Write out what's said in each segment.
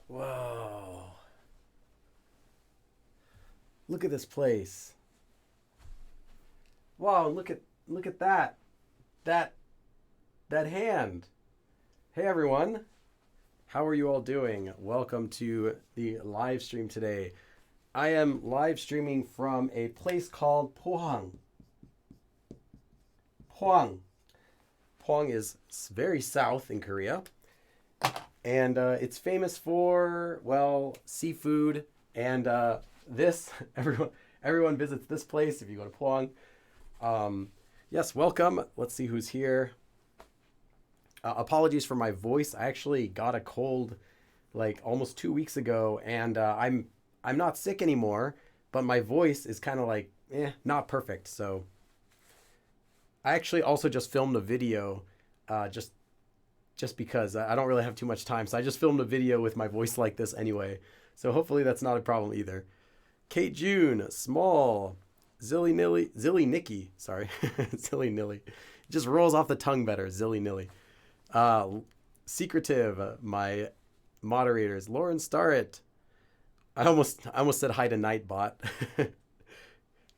Whoa. Look at this place. Wow, look at that. That that hand. Hey everyone. How are you all doing? Welcome to the live stream today. I am live streaming from a place called Pohang. Pohang. Pohang is very south in Korea. And it's famous for, well, seafood. And this, everyone visits this place if you go to Pohang. Yes, welcome. Let's see who's here. Apologies for my voice. I actually got a cold like almost 2 weeks ago, and I'm not sick anymore, but my voice is kind of like not perfect. So I actually also just filmed a video, just because I don't really have too much time. So I just filmed a video with my voice like this anyway. So hopefully that's not a problem either. Kate June, Small, Zilly Nikki, sorry, Zilly Nilly. It just rolls off the tongue better, Zilly Nilly. Secretive, my moderators, Lauren Starrett. I almost said hi to Nightbot.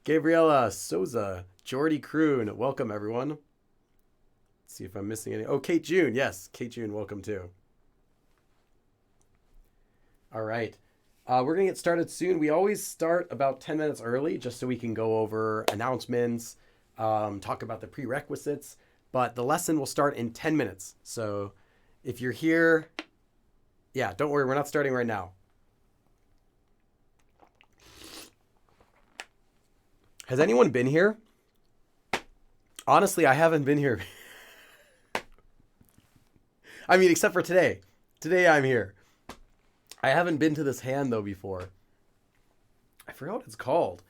Gabriella Souza, Jordy Kroon, welcome everyone. Let's see if I'm missing any. Oh, Kate June, yes, Kate June, welcome too. All right. We're going to get started soon. We always start about 10 minutes early just so we can go over announcements, talk about the prerequisites. But the lesson will start in 10 minutes. So if you're here, yeah, don't worry. We're not starting right now. Has anyone been here? Honestly, I haven't been here. I mean, except for today. Today I'm here. I haven't been to this hand though before. I forgot what it's called.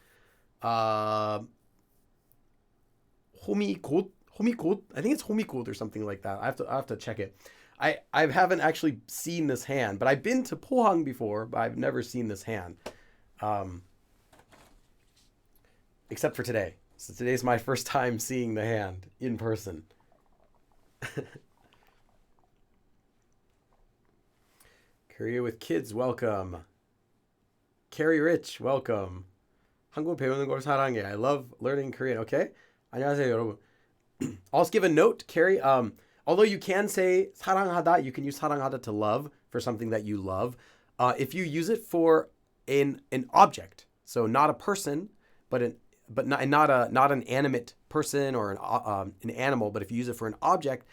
Homikot. I think it's Homikot or something like that. I have to check it. I haven't actually seen this hand, but I've been to Pohang before, but I've never seen this hand. Except for today. So today's my first time seeing the hand in person. Korea with Kids, welcome. Carrie Rich, welcome. 한국 배우는 걸 사랑해. I love learning Korean. Okay. 안녕하세요, 여러분. I'll just give a note, Carrie. Although you can say 사랑하다, you can use 사랑하다 to love for something that you love. If you use it for an object, so not a person, but not an animate person or an animal, but if you use it for an object,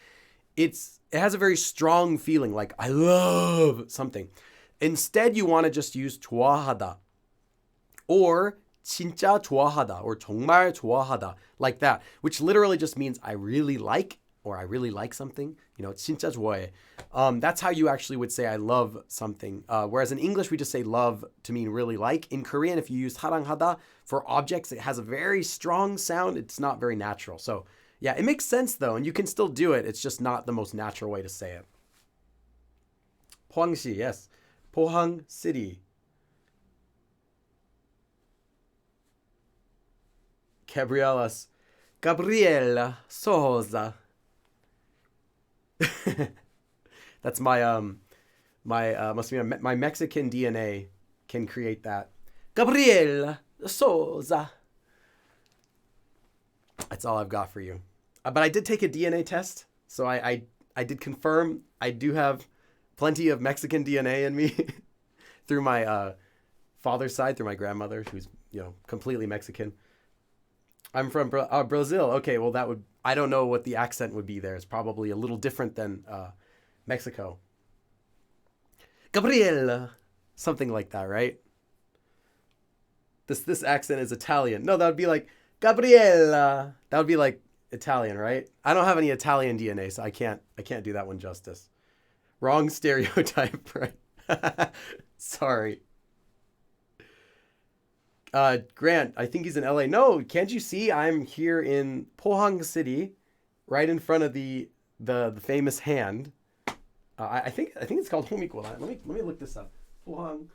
it has a very strong feeling, like I love something. Instead, you want to just use 좋아하다 or 진짜 좋아하다 or 정말 좋아하다, like that, which literally just means I really like, or I really like something. You know, 진짜 좋아해. That's how you actually would say I love something. Whereas in English, we just say love to mean really like. In Korean, if you use 사랑하다 for objects, it has a very strong sound. It's not very natural. So yeah, it makes sense though, and you can still do it. It's just not the most natural way to say it. 포항시, yes. Pohang City. Gabriela Souza. That's my must be my Mexican DNA can create that. Gabriela Souza. That's all I've got for you. But I did take a DNA test, so I did confirm I do have plenty of Mexican DNA in me through my father's side, through my grandmother, who's completely Mexican. I'm from Brazil. Okay, well I don't know what the accent would be there. It's probably a little different than Mexico. Gabriela, something like that, right? This accent is Italian. No, that would be like Gabriella. That would be like Italian, right? I don't have any Italian DNA, so I can't do that one justice. Wrong stereotype, right? Sorry. Grant, I think he's in LA. No, can't you see I'm here in Pohang City, right in front of the famous hand. I think it's called Homiko. Let me look this up. Pohang.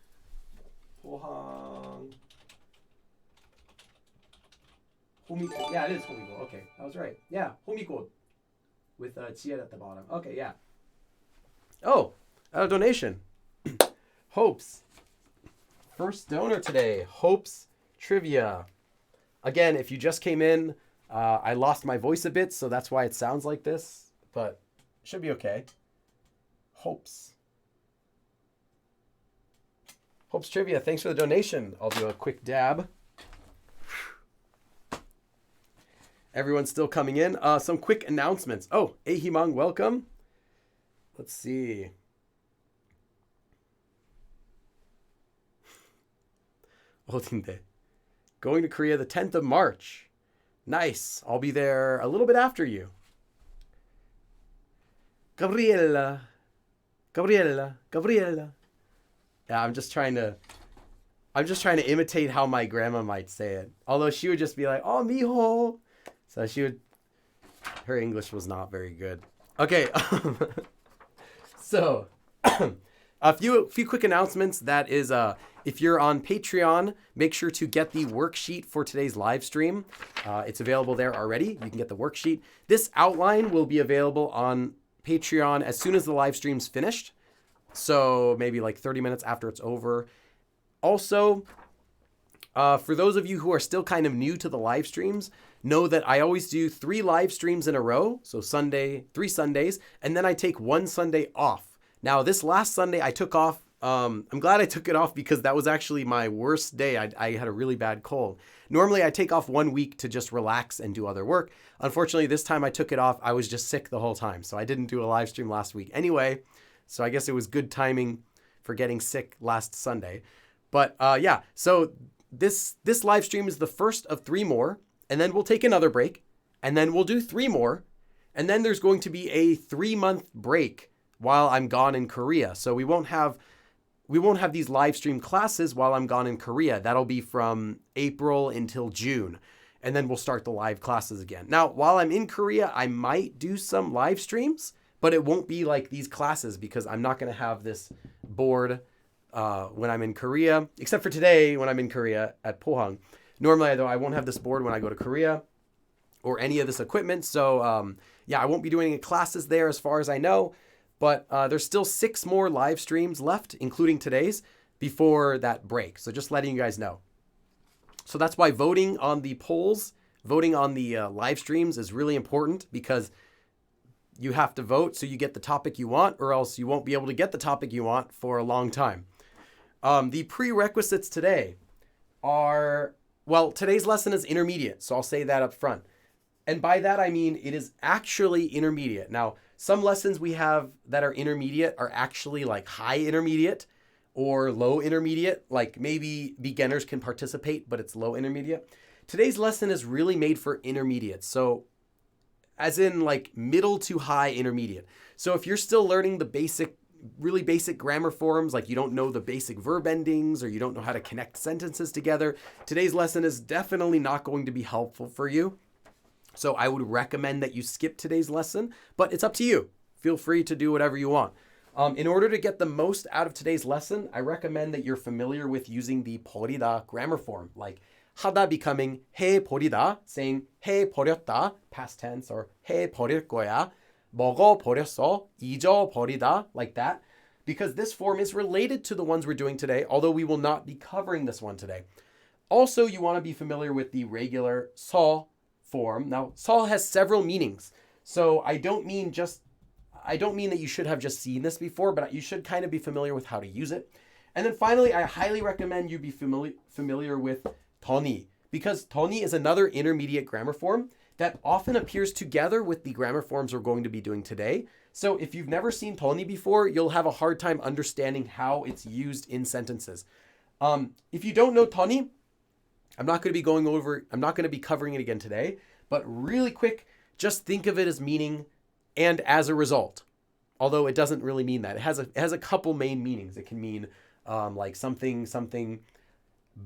Homiko. Yeah, it is Homiko. Okay, I was right. Yeah, Homiko. With Chia at the bottom. Okay, yeah. Oh, a donation. Hopes. First donor today. Hopes Trivia. Again, if you just came in, I lost my voice a bit, so that's why it sounds like this, but it should be okay. Hopes. Hopes Trivia, thanks for the donation. I'll do a quick dab. Everyone's still coming in. Some quick announcements. Oh, Ehimang, welcome. Let's see. 어딘데? Going to Korea the 10th of March. Nice. I'll be there a little bit after you. Gabriela. Yeah, I'm just trying to imitate how my grandma might say it. Although she would just be like, "Oh, mijo." So her English was not very good. Okay. So a few quick announcements. That is, if you're on Patreon, make sure to get the worksheet for today's live stream. It's available there already. You can get the worksheet. This outline will be available on Patreon as soon as the live stream's finished. So maybe like 30 minutes after it's over. Also, for those of you who are still kind of new to the live streams, know that I always do 3 live streams in a row. So 3 Sundays, and then I take 1 Sunday off. Now, this last Sunday I took off. I'm glad I took it off because that was actually my worst day. I had a really bad cold. Normally, I take off 1 week to just relax and do other work. Unfortunately, this time I took it off. I was just sick the whole time. So I didn't do a live stream last week anyway. So I guess it was good timing for getting sick last Sunday. But yeah, so this live stream is the first of 3 more. And then we'll take another break. And then we'll do 3 more. And then there's going to be a 3-month break while I'm gone in Korea. So we won't have these live stream classes while I'm gone in Korea. That'll be from April until June. And then we'll start the live classes again. Now, while I'm in Korea, I might do some live streams, but it won't be like these classes because I'm not going to have this board when I'm in Korea, except for today when I'm in Korea at Pohang. Normally, though, I won't have this board when I go to Korea or any of this equipment. So yeah, I won't be doing any classes there as far as I know. But there's still 6 more live streams left, including today's, before that break. So just letting you guys know. So that's why voting on the polls, voting on the live streams is really important because you have to vote so you get the topic you want, or else you won't be able to get the topic you want for a long time. The prerequisites today are, well, today's lesson is intermediate. So I'll say that up front. And by that, I mean it is actually intermediate. Now, some lessons we have that are intermediate are actually like high intermediate or low intermediate. Like maybe beginners can participate, but it's low intermediate. Today's lesson is really made for intermediate. So as in like middle to high intermediate. So if you're still learning the really basic grammar forms, like you don't know the basic verb endings or you don't know how to connect sentences together, today's lesson is definitely not going to be helpful for you. So I would recommend that you skip today's lesson, but it's up to you. Feel free to do whatever you want. In order to get the most out of today's lesson, I recommend that you're familiar with using the 버리다 grammar form, like 하다 becoming 해버리다, saying 해버렸다, past tense, or 해버릴 거야, 먹어버렸어, 잊어버리다, like that, because this form is related to the ones we're doing today, although we will not be covering this one today. Also, you want to be familiar with the regular 서 form. Now, 서 has several meanings. So I don't mean that you should have just seen this before, but you should kind of be familiar with how to use it. And then finally, I highly recommend you be familiar with 더니, because 더니 is another intermediate grammar form that often appears together with the grammar forms we're going to be doing today. So if you've never seen 더니 before, you'll have a hard time understanding how it's used in sentences. If you don't know 더니, I'm not going to be covering it again today, but really quick, just think of it as meaning and as a result. Although it doesn't really mean that. It has a couple main meanings. It can mean like something,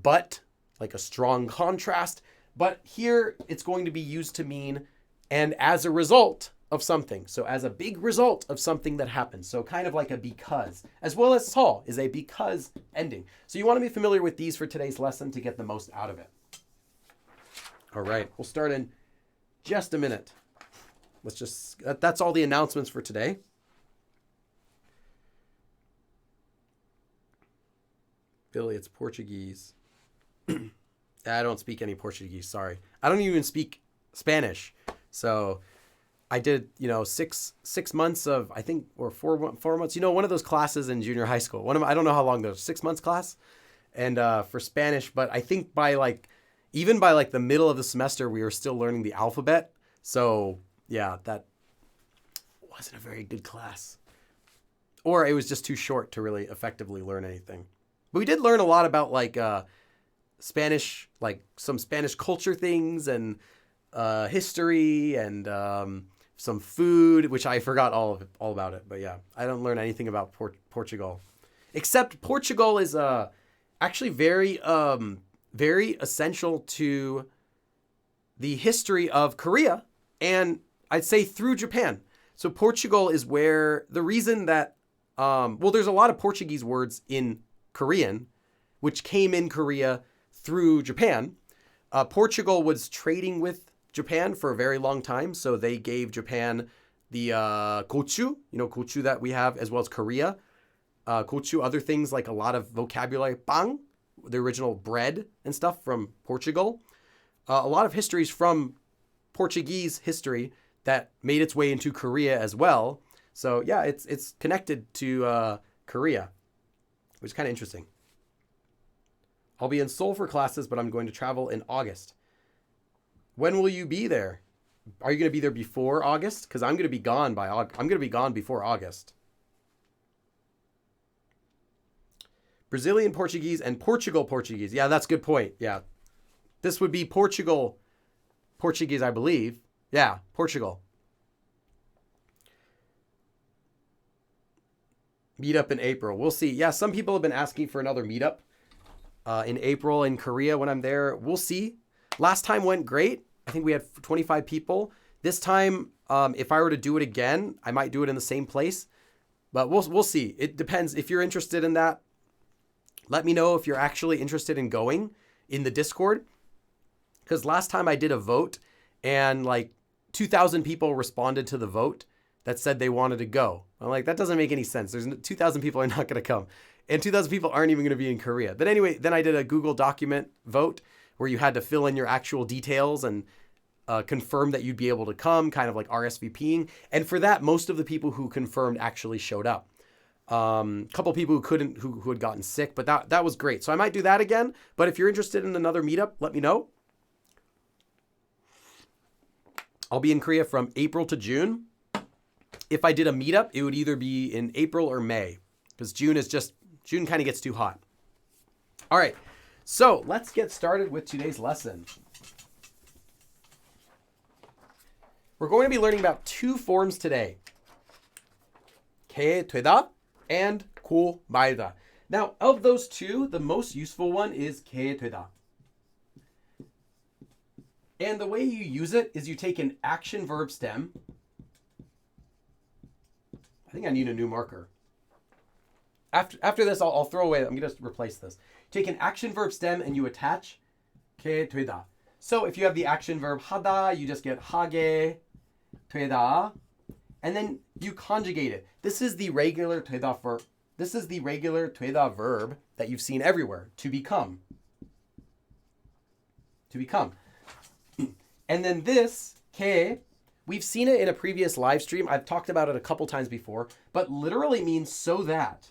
but like a strong contrast. But here it's going to be used to mean and as a result of something. So as a big result of something that happens. So kind of like a because, as well as 서 is a because ending. So you want to be familiar with these for today's lesson to get the most out of it. All right, we'll start in just a minute. That's all the announcements for today. Billy, it's Portuguese. I don't speak any Portuguese, sorry. I don't even speak Spanish. So I did, 6 months of, I think, or 4 months, one of those classes in junior high school. I don't know how long those, 6 months class. And for Spanish, but I think even by the middle of the semester, we were still learning the alphabet. So yeah, that wasn't a very good class. Or it was just too short to really effectively learn anything. But we did learn a lot about Spanish, some Spanish culture things and history and some food, which I forgot all about it. But yeah, I don't learn anything about Portugal, except Portugal is actually very very essential to the history of Korea, and I'd say through Japan. So Portugal is where the reason that there's a lot of Portuguese words in Korean, which came in Korea through Japan. Portugal was trading with Japan for a very long time, so they gave Japan the gochu, gochu that we have, as well as Korea. Gochu, other things like a lot of vocabulary, bang, the original bread and stuff from Portugal. A lot of histories from Portuguese history that made its way into Korea as well. So yeah, it's connected to Korea, which is kind of interesting. I'll be in Seoul for classes, but I'm going to travel in August. When will you be there? Are you going to be there before August? Because I'm going to be gone before August. Brazilian Portuguese and Portugal Portuguese. Yeah, that's a good point. Yeah. This would be Portugal Portuguese, I believe. Yeah, Portugal. Meetup in April. We'll see. Yeah, some people have been asking for another meetup in April in Korea when I'm there. We'll see. Last time went great. I think we had 25 people. This time, if I were to do it again, I might do it in the same place. But we'll see. It depends. If you're interested in that, let me know if you're actually interested in going in the Discord. Because last time I did a vote and 2,000 people responded to the vote that said they wanted to go. I'm like, that doesn't make any sense. There's 2,000 people are not going to come. And 2,000 people aren't even going to be in Korea. But anyway, then I did a Google document vote where you had to fill in your actual details and confirm that you'd be able to come, kind of like RSVPing. And for that, most of the people who confirmed actually showed up. A couple people who couldn't, who had gotten sick, but that was great. So I might do that again. But if you're interested in another meetup, let me know. I'll be in Korea from April to June. If I did a meetup, it would either be in April or May, because June kind of gets too hot. All right, so let's get started with today's lesson. We're going to be learning about two forms today. 게 되다 and 고 말다. Now, of those two, the most useful one is 게 되다. And the way you use it is you take an action verb stem. I think I need a new marker. After this, I'll throw away. I'm going to replace this. Take an action verb stem and you attach 게 되다. So if you have the action verb 하다, you just get 하게 되다. And then you conjugate it. This is the regular 되다 verb. This is the regular 되다 verb that you've seen everywhere. To become. To become. And then this, 게, we've seen it in a previous live stream. I've talked about it a couple times before, but literally means so that.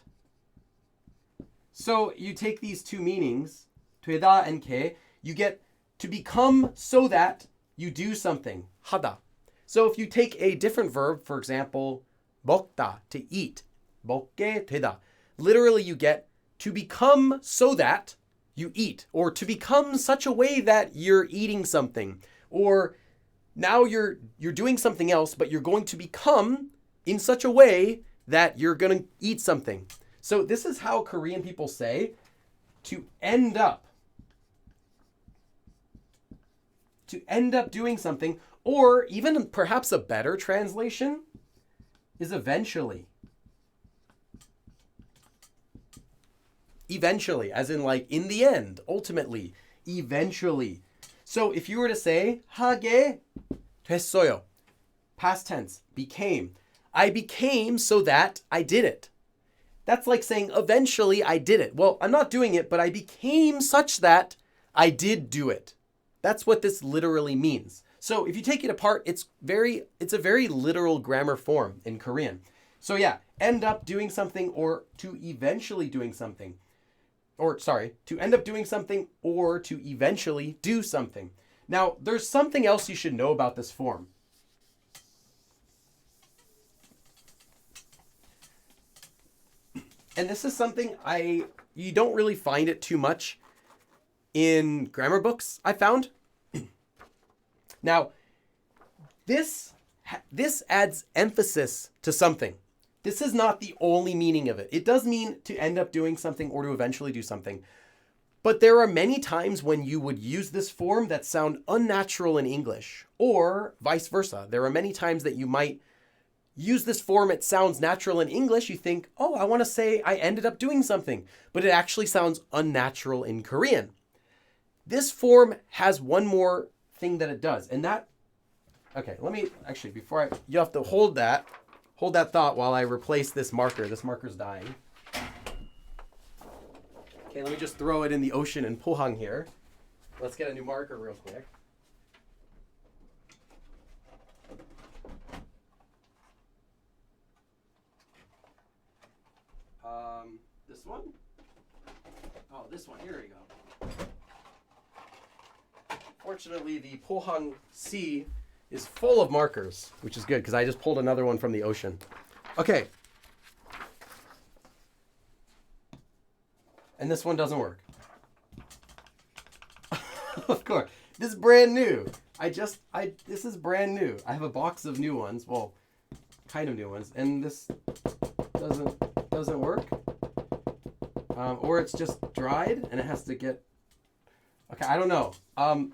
So you take these two meanings, 되다 and 게, you get to become so that you do something, 하다. So if you take a different verb, for example, 먹다, to eat, 먹게 되다. Literally you get to become so that you eat, or to become such a way that you're eating something. Or now you're doing something else, but you're going to become in such a way that you're going to eat something. So this is how Korean people say to end up. To end up doing something, or even perhaps a better translation is eventually. Eventually, as in in the end, ultimately, eventually. So if you were to say 하게 됐어요, past tense, became. I became so that I did it. That's like saying, eventually I did it. Well, I'm not doing it, but I became such that I did do it. That's what this literally means. So if you take it apart, it's a very literal grammar form in Korean. So yeah, end up doing something or to eventually doing something. Or sorry, to end up doing something or to eventually do something. Now, there's something else you should know about this form. And this is something you don't really find it too much in grammar books, I found. Now, this adds emphasis to something. This is not the only meaning of it. It does mean to end up doing something or to eventually do something. But there are many times when you would use this form that sound unnatural in English, or vice versa. There are many times that you might use this form, it sounds natural in English. You think, oh, I want to say I ended up doing something, but it actually sounds unnatural in Korean. This form has one more thing that it does, and that, okay, let me, actually, you have to hold that thought while I replace this marker. This marker's dying. Okay, let me just throw it in the ocean in Pohang here. Let's get a new marker real quick. This one? Oh, this one. Here we go. Fortunately, the Pohang Sea is full of markers, which is good because I just pulled another one from the ocean. Okay. And this one doesn't work. Of course. This is brand new. This is brand new. I have a box of new ones. Well, kind of new ones. And this doesn't work. Or it's just dried and it has to get... Okay, I don't know.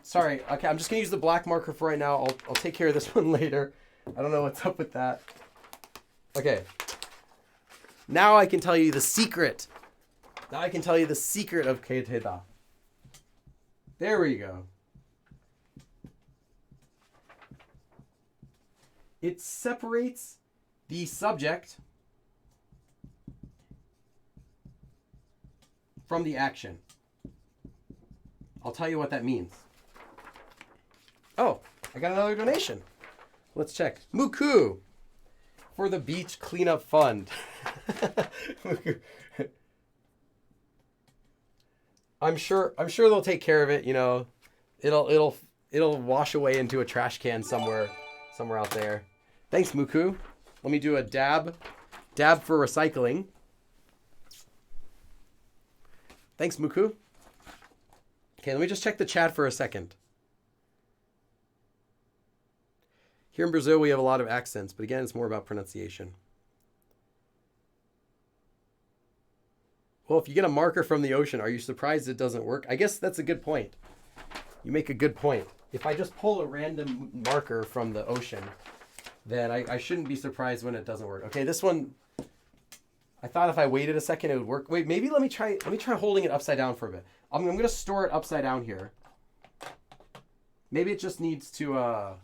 Sorry. Okay, I'm just going to use the black marker for right now. I'll take care of this one later. I don't know what's up with that. Okay. Now I can tell you the secret. Now I can tell you the secret of Keiteda. There we go. It separates the subject from the action. I'll tell you what that means. Oh, I got another donation. Let's check. Muku for the beach cleanup fund. I'm sure they'll take care of it, you know. It'll wash away into a trash can somewhere out there. Thanks, Muku. Let me do a dab for recycling. Thanks, Muku. Okay, let me just check the chat for a second. Here in Brazil, we have a lot of accents, but again, it's more about pronunciation. Well, if you get a marker from the ocean, are you surprised it doesn't work? I guess that's a good point. You make a good point. If I just pull a random marker from the ocean, then I shouldn't be surprised when it doesn't work. Okay, this one, I thought if I waited a second, it would work. Wait, maybe let me try holding it upside down for a bit. I'm going to store it upside down here. Maybe it just needs to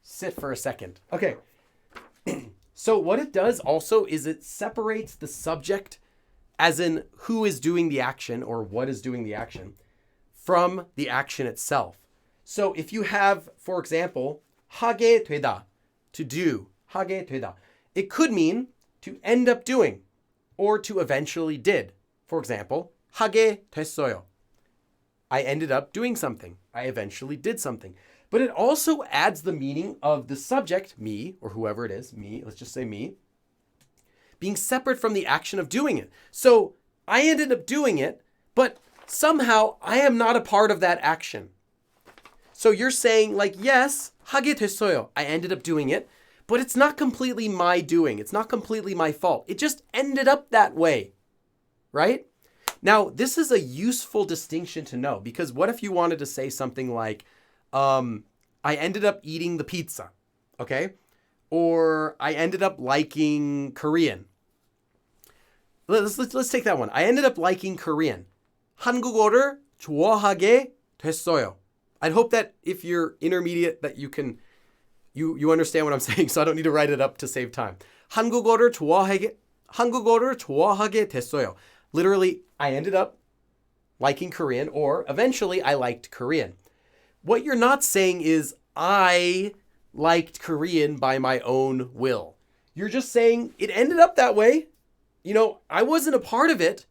sit for a second. Okay. So what it does also is it separates the subject, as in who is doing the action or what is doing the action, from the action itself. So if you have, for example, 하게 되다, to do, 하게 되다, it could mean to end up doing or to eventually did. For example, 하게 됐어요. I ended up doing something. I eventually did something. But it also adds the meaning of the subject, me, or whoever it is, me, let's just say me, being separate from the action of doing it. So I ended up doing it, but somehow I am not a part of that action. So you're saying like, yes, 하게 됐어요. I ended up doing it, but it's not completely my doing. It's not completely my fault. It just ended up that way, right? Now, this is a useful distinction to know, because what if you wanted to say something like, I ended up eating the pizza, okay? Or I ended up liking Korean. Let's take that one. I ended up liking Korean. 한국어를 좋아하게 됐어요. I'd hope that if you're intermediate that you can you understand what I'm saying, so I don't need to write it up to save time. 한국어를 한국어를 좋아하게 됐어요. Literally, I ended up liking Korean, or eventually I liked Korean. What you're not saying is, I liked Korean by my own will. You're just saying, it ended up that way. I wasn't a part of it.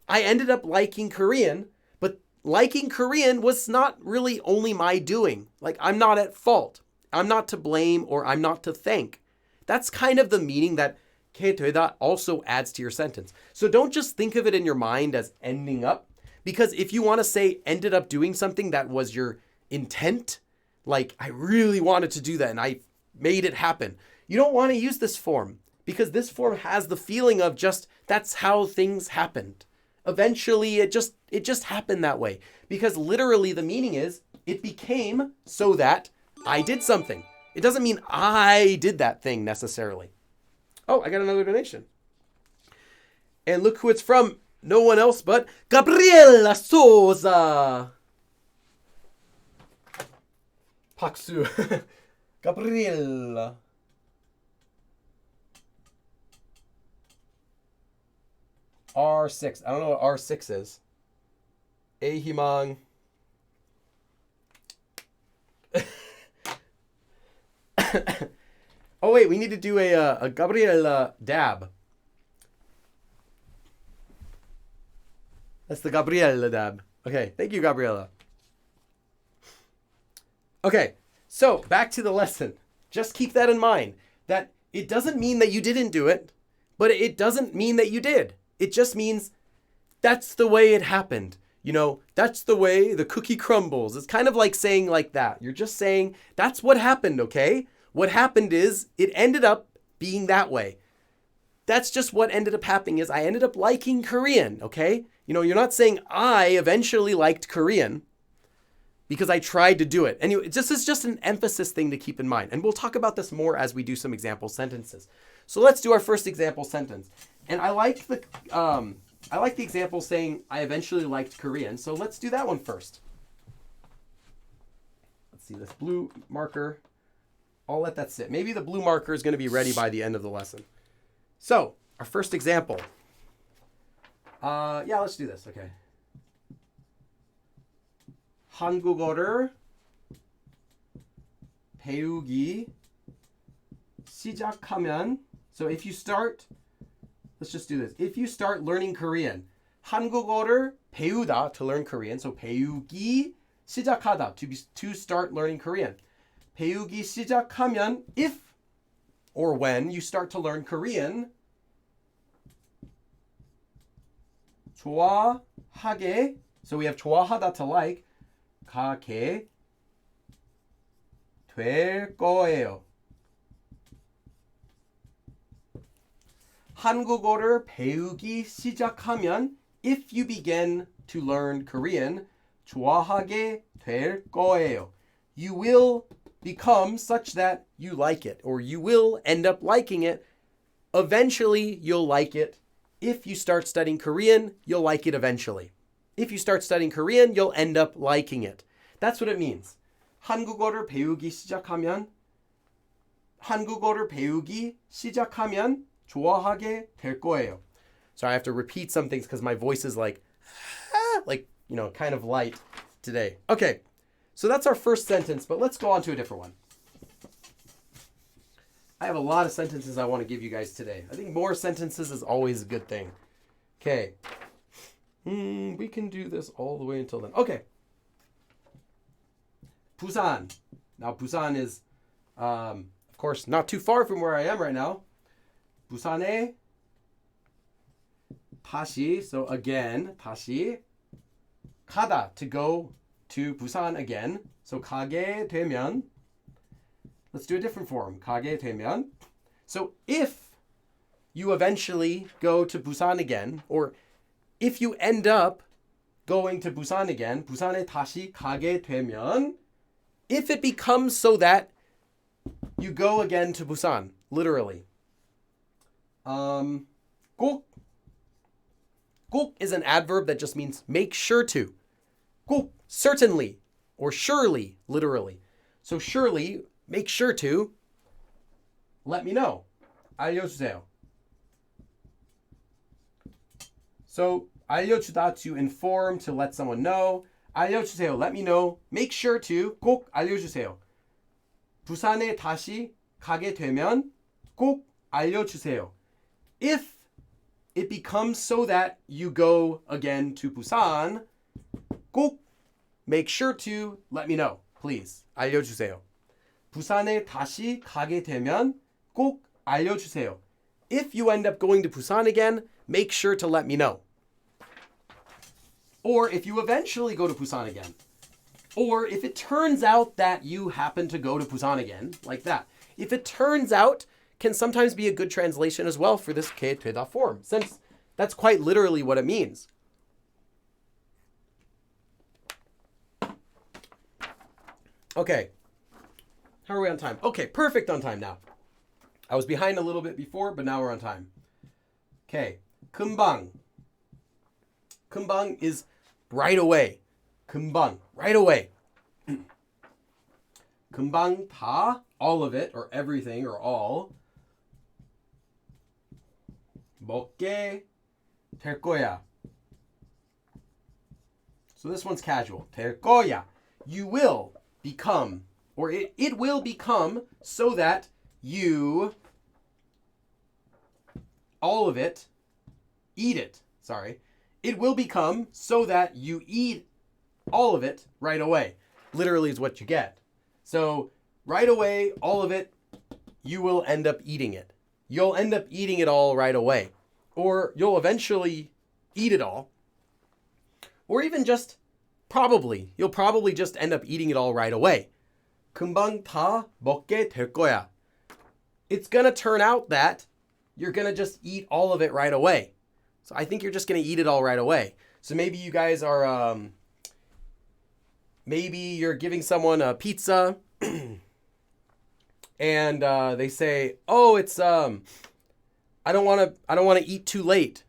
I ended up liking Korean, but liking Korean was not really only my doing. Like, I'm not at fault. I'm not to blame, or I'm not to thank. That's kind of the meaning that que 되다 also adds to your sentence. So don't just think of it in your mind as ending up, because if you want to say ended up doing something that was your intent, like I really wanted to do that and I made it happen, you don't want to use this form, because this form has the feeling of just that's how things happened. Eventually, it just happened that way, because literally the meaning is it became so that I did something. It doesn't mean I did that thing necessarily. Oh, I got another donation. And look who it's from. No one else but Gabriela Souza. 박수. Gabriela. R6. I don't know what R6 is. Ehimang. Oh wait, we need to do a Gabriela dab. That's the Gabriela dab. Okay, thank you, Gabriela. Okay, so back to the lesson. Just keep that in mind, that it doesn't mean that you didn't do it, but it doesn't mean that you did. It just means that's the way it happened. That's the way the cookie crumbles. It's kind of like saying like that. You're just saying that's what happened, okay? What happened is it ended up being that way. That's just what ended up happening is I ended up liking Korean, okay? You're not saying I eventually liked Korean because I tried to do it. And this is just an emphasis thing to keep in mind. And we'll talk about this more as we do some example sentences. So let's do our first example sentence. And I like the example saying I eventually liked Korean. So let's do that one first. Let's see this blue marker. I'll let that sit. Maybe the blue marker is going to be ready by the end of the lesson. So our first example. Yeah, let's do this. Okay. 한국어를 배우기 시작하면. So if you start, let's just do this. If you start learning Korean, 한국어를 배우다, to learn Korean. So 배우기 시작하다, to start learning Korean. 배우기 시작하면, if or when you start to learn Korean, 좋아하게, so we have 좋아하다 to like, 가게 될 거예요. 한국어를 배우기 시작하면, if you begin to learn Korean, 좋아하게 될 거예요. You will become such that you like it, or you will end up liking it. Eventually, you'll like it. If you start studying Korean, you'll like it eventually. If you start studying Korean, you'll end up liking it. That's what it means. 한국어를 배우기 시작하면, 한국어를 배우기 시작하면 좋아하게 될 거예요. So I have to repeat some things because my voice is like, kind of light today. Okay, so that's our first sentence, but let's go on to a different one. I have a lot of sentences I want to give you guys today. I think more sentences is always a good thing. Okay. We can do this all the way until then. Okay. Busan. Now, Busan is, of course, not too far from where I am right now. 부산에 다시, so again, 다시 가다, to go to Busan again. So 가게 되면, let's do a different form. 가게 되면. So if you eventually go to Busan again, or if you end up going to Busan again, 부산에 다시 가게 되면, if it becomes so that you go again to Busan, literally. 꼭 is an adverb that just means make sure to. 꼭, certainly, or surely, literally. So surely, make sure to, let me know. 알려주세요. So 알려주다, to inform, to let someone know. 알려주세요, let me know. Make sure to, 꼭 알려주세요. 부산에 다시 가게 되면 꼭 알려주세요. If it becomes so that you go again to Busan, 꼭 make sure to let me know. Please, 알려주세요. 부산에 다시 가게 되면 꼭 알려주세요. If you end up going to Busan again, make sure to let me know. Or if you eventually go to Busan again. Or if it turns out that you happen to go to Busan again, like that. If it turns out can sometimes be a good translation as well for this que 되다 form, since that's quite literally what it means. Okay. How are we on time? Okay, perfect on time now. I was behind a little bit before, but now we're on time. Okay. 금방. 금방 is right away. 금방, right away. 금방 다, all of it, or everything, or all. 먹게 될 거야. So this one's casual. 될 거야. You will become, or it will become so that you, all of it, eat it. Sorry. It will become so that you eat all of it right away. Literally is what you get. So right away, all of it, you will end up eating it. You'll end up eating it all right away. Or you'll eventually eat it all. Or even just probably. You'll probably just end up eating it all right away. 금방 다 먹게 될 거야. It's going to turn out that you're going to just eat all of it right away. So I think you're just going to eat it all right away. So maybe you guys are, maybe you're giving someone a pizza and they say, "Oh, it's I don't want to eat too late."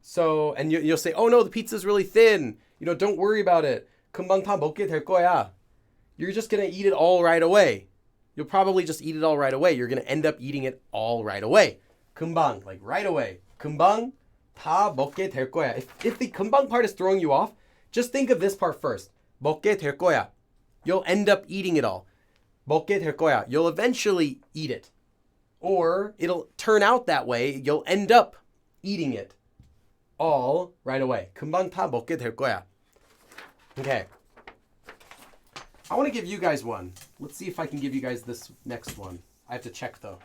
So, and you'll say, "Oh no, the pizza's really thin. You know, don't worry about it. 금방 다 먹게 될 거야." You're just going to eat it all right away. You'll probably just eat it all right away. You're going to end up eating it all right away. 금방, like right away. 금방 다 먹게 될 거야. If the 금방 part is throwing you off, just think of this part first. 먹게 될 거야. You'll end up eating it all. 먹게 될 거야. You'll eventually eat it. Or it'll turn out that way. You'll end up eating it all right away. 금방 다 먹게 될 거야. Okay. I want to give you guys one. Let's see if I can give you guys this next one. I have to check though.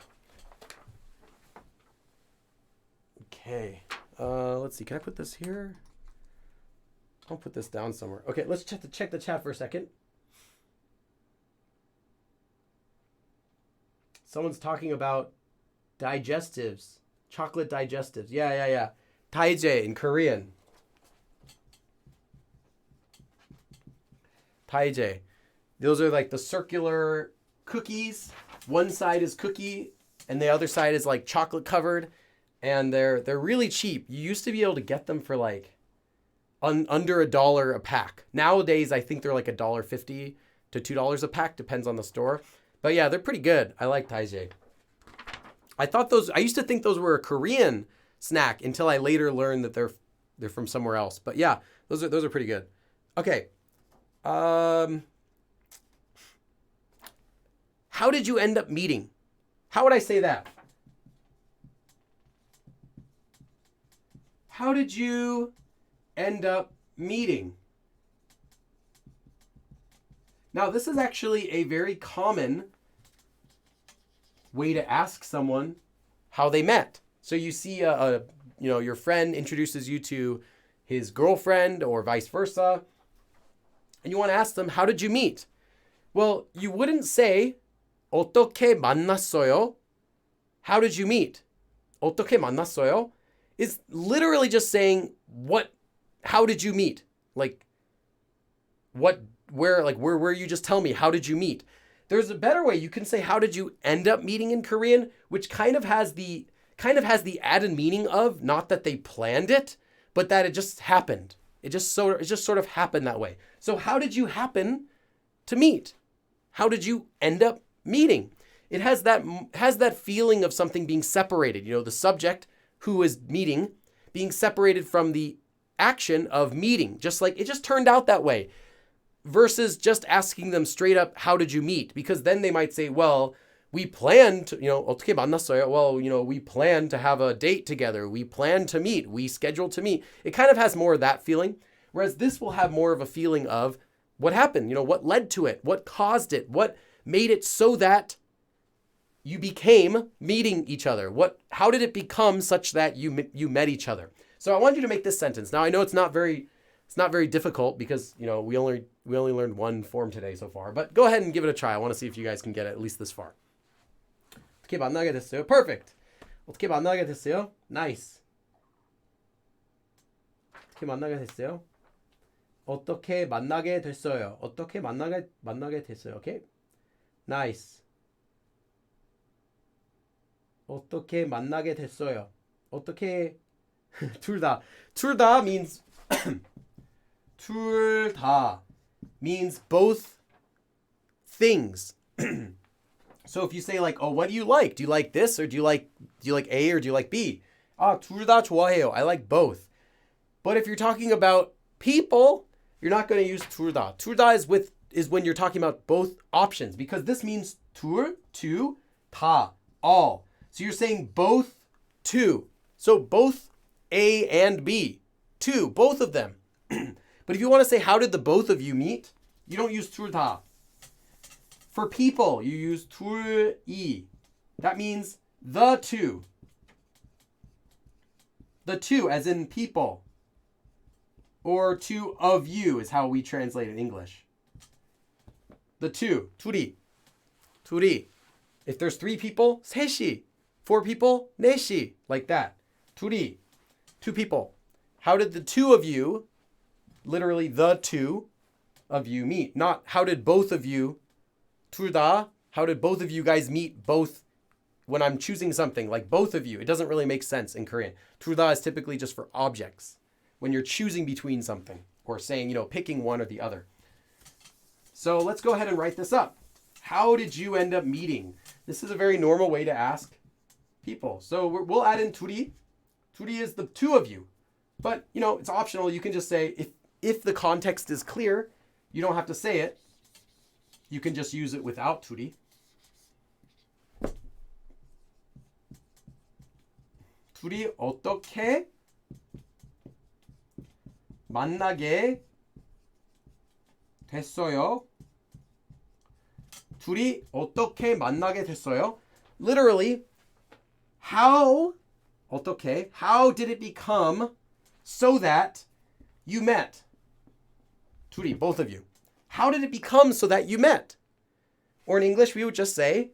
Okay. Let's see. Can I put this here? I'll put this down somewhere. Okay, let's check the chat for a second. Someone's talking about digestives, chocolate digestives. Yeah. Taeje in Korean. Taeje. Those are like the circular cookies. One side is cookie and the other side is like chocolate covered. And they're really cheap. You used to be able to get them for like under $1 a pack. Nowadays, I think they're like $1.50 to $2 a pack, depends on the store. But yeah, they're pretty good. I like Taeje. I used to think those were a Korean snack until I later learned that they're from somewhere else. But yeah, those are pretty good. Okay. How did you end up meeting? How would I say that? How did you end up meeting? Now, this is actually a very common way to ask someone how they met. So you see your friend introduces you to his girlfriend or vice versa, and you want to ask them, how did you meet? Well, you wouldn't say 어떻게 만났어요? How did you meet? 어떻게 만났어요? Is literally just saying how did you meet? Like where you just tell me, how did you meet? There's a better way. You can say, how did you end up meeting in Korean, which kind of has the added meaning of not that they planned it, but that it just happened. It just sort of happened that way. So how did you happen to meet? How did you end up meeting? It has that feeling of something being separated. You know, the subject who is meeting being separated from the action of meeting, just like it just turned out that way, versus just asking them straight up, how did you meet? Because then they might say, well, we planned, 어떻게 만났어요? Well, we planned to have a date together. We planned to meet. We scheduled to meet. It kind of has more of that feeling, whereas this will have more of a feeling of what happened, what led to it, what caused it, what made it so that you became meeting each other. How did it become such that you met each other? So I want you to make this sentence. Now I know it's not very difficult because we only learned one form today so far. But go ahead and give it a try. I want to see if you guys can get it at least this far. 어떻게 만나게 됐어요? Perfect. 어떻게 만나게 됐어요? Nice. 어떻게 만나게 됐어요? 어떻게 만나게 됐어요? 어떻게 만나게 됐어요? Okay. Nice. 어떻게 만나게 됐어요? 어떻게 둘 다 means 둘 다 means both things. So if you say like, oh, what do you like? Do you like this or do you like A or do you like B? 둘 다 좋아해요. I like both. But if you're talking about people, you're not going to use 둘 다. 둘 다 is when you're talking about both options, because this means 둘, two, 다, all. So you're saying both two. So both A and B. Two, both of them. But if you want to say, how did the both of you meet? You don't use 둘 다. For people, you use 둘이. That means the two. The two, as in people. Or two of you is how we translate it in English. The two, 둘이. 둘이. If there's three people, 셋이. Four people, 넷이. Like that. 둘이. Two people. How did the two of you, literally the two of you meet? Not how did both of you, 둘 다, how did both of you guys meet both when I'm choosing something, like both of you? It doesn't really make sense in Korean. 둘 다 is typically just for objects. When you're choosing between something or saying, picking one or the other. So let's go ahead and write this up. How did you end up meeting? This is a very normal way to ask people. So we'll add in 둘이. 둘이 is the two of you. But, it's optional. You can just say, if the context is clear, you don't have to say it. You can just use it without 둘이. 둘이 어떻게 만나게 됐어요? 둘이 어떻게 만나게 됐어요? Literally, how did it become so that you met? 둘이, both of you. How did it become so that you met? Or in English, we would just say,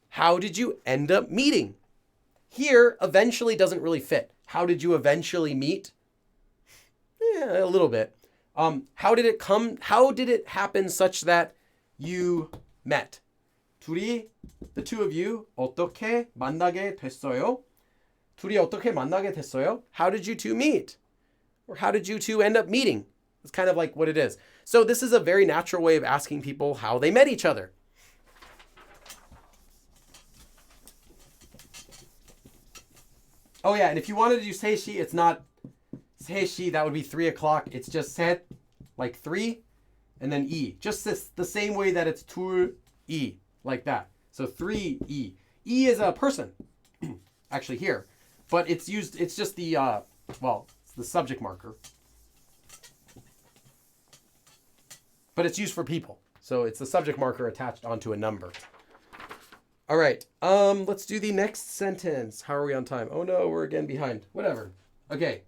how did you end up meeting? Here, eventually doesn't really fit. How did you eventually meet? Yeah, a little bit. How did it happen such that you met? 둘이, the two of you, 어떻게 만나게 됐어요? 둘이 어떻게 만나게 됐어요? How did you two meet? Or how did you two end up meeting? It's kind of like what it is. So this is a very natural way of asking people how they met each other. Oh yeah, and if you wanted to do 셋이, it's not 셋이, that would be 3 o'clock. It's just 셋, like 3, and then 이. Just the same way that it's 둘이, like that. So 3이. 이 is a person, actually here. But it's just the, it's the subject marker. But it's used for people. So it's the subject marker attached onto a number. All right, let's do the next sentence. How are we on time? Oh no, we're again behind. Whatever. Okay,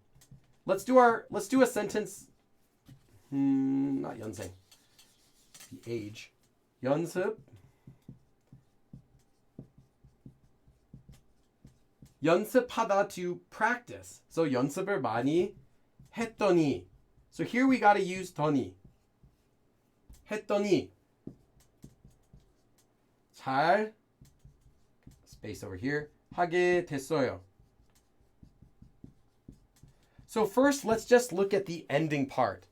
let's do a sentence. Not 연생. The age. 연습. 연습하다, to practice. So 연습을 많이 했더니. So here we got to use 더니. 했더니 잘 space over here 하게 됐어요. So first, let's just look at the ending part.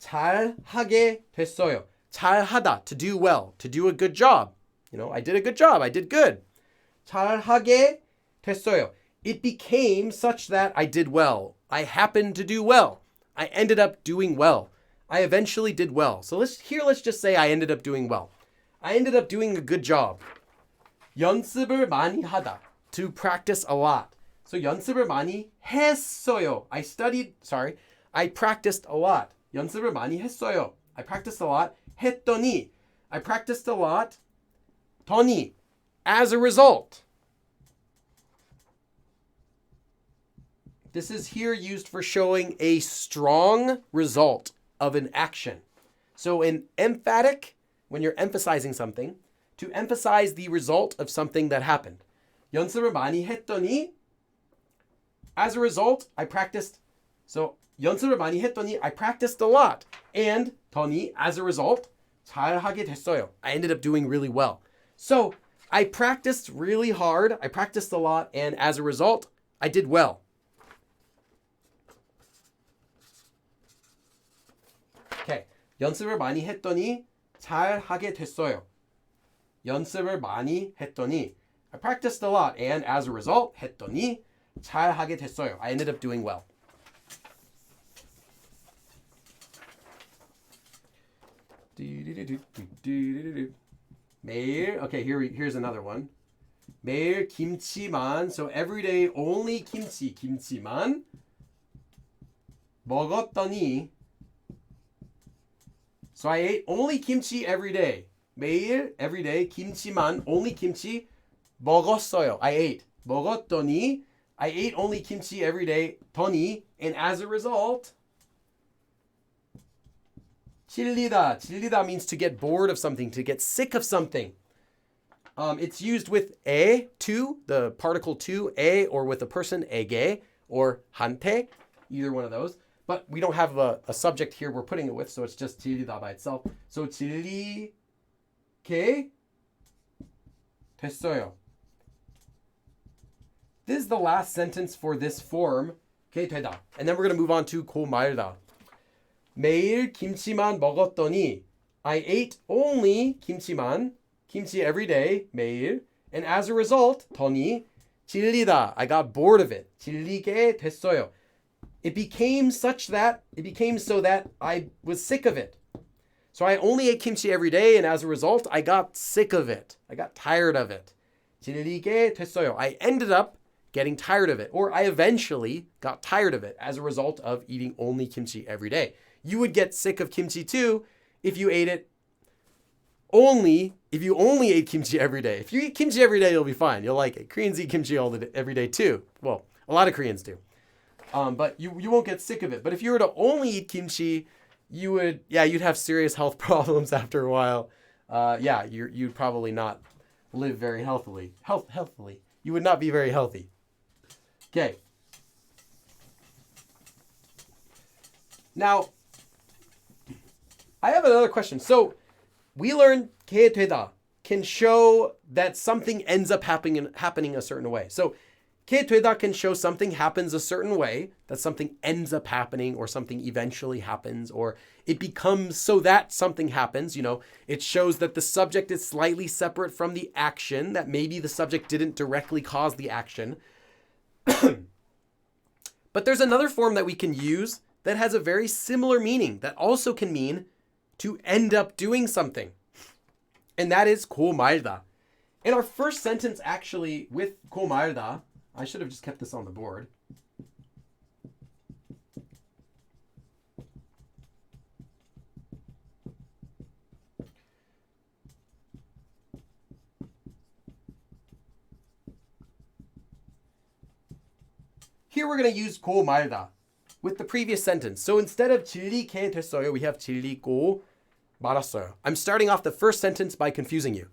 잘 하게 됐어요. 잘하다, to do well, to do a good job. I did a good job. I did good. 잘 하게 됐어요. It became such that I did well. I happened to do well. I ended up doing well. I eventually did well. So let's just say I ended up doing well. I ended up doing a good job. 연습을 많이 하다. To practice a lot. So 연습을 많이 했어요. I practiced a lot. 연습을 많이 했어요. I practiced a lot. 했더니. I practiced a lot. 더니. As a result. This is here used for showing a strong result of an action. So in emphatic, when you're emphasizing something, to emphasize the result of something that happened. 연습을 많이 했더니, as a result, I practiced. So 연습을 많이 했더니, I practiced a lot. And 더니, as a result, 잘하게 됐어요. I ended up doing really well. So I practiced really hard, I practiced a lot, and as a result, I did well. Okay, 연습을 많이 했더니 잘하게 됐어요. 연습을 많이 했더니 I practiced a lot, and as a result, 했더니 잘하게 됐어요. I ended up doing well. 매일, okay, here's another one. 매일 김치만, so every day only 김치만 먹었더니, so I ate only kimchi every day. 매일, every day, 김치만, only kimchi 먹었어요. I ate. 먹었더니, I ate only kimchi every day. 더니, and as a result, 질리다. 질리다 means to get bored of something, to get sick of something. It's used with to, the particle to, or with a person, 에게, or 한테, either one of those. But we don't have a subject here we're putting it with, so it's just 질리다 by itself. So 질리게 됐어요. This is the last sentence for this form, 게 되다. And then we're going to move on to 고 말다. 매일 김치만 먹었더니, I ate only 김치만, kimchi every day, 매일. And as a result, 더니, 질리다. I got bored of it. 질리게 됐어요. It became so that I was sick of it. So I only ate kimchi every day, and as a result, I got sick of it. I got tired of it. 질리게 됐어요. I ended up getting tired of it, or I eventually got tired of it as a result of eating only kimchi every day. You would get sick of kimchi too if you ate it if you only ate kimchi every day. If you eat kimchi every day, you'll be fine. You'll like it. Koreans eat kimchi every day too. Well, a lot of Koreans do. But you won't get sick of it. But if you were to only eat kimchi, you'd have serious health problems after a while. You'd probably not live very healthily. Healthily. You would not be very healthy. Okay. Now, I have another question. So, we learned 게 되다 can show that something ends up happening a certain way. So, 게 되다 can show something happens a certain way, that something ends up happening, or something eventually happens, or it becomes so that something happens. It shows that the subject is slightly separate from the action, that maybe the subject didn't directly cause the action. But there's another form that we can use that has a very similar meaning, that also can mean to end up doing something. And that is 고 말다. In our first sentence, actually, with 고 말다, I should have just kept this on the board. Here we're going to use 고 말다 with the previous sentence. So instead of 질리게 됐어요, we have 질리고 말았어요. I'm starting off the first sentence by confusing you,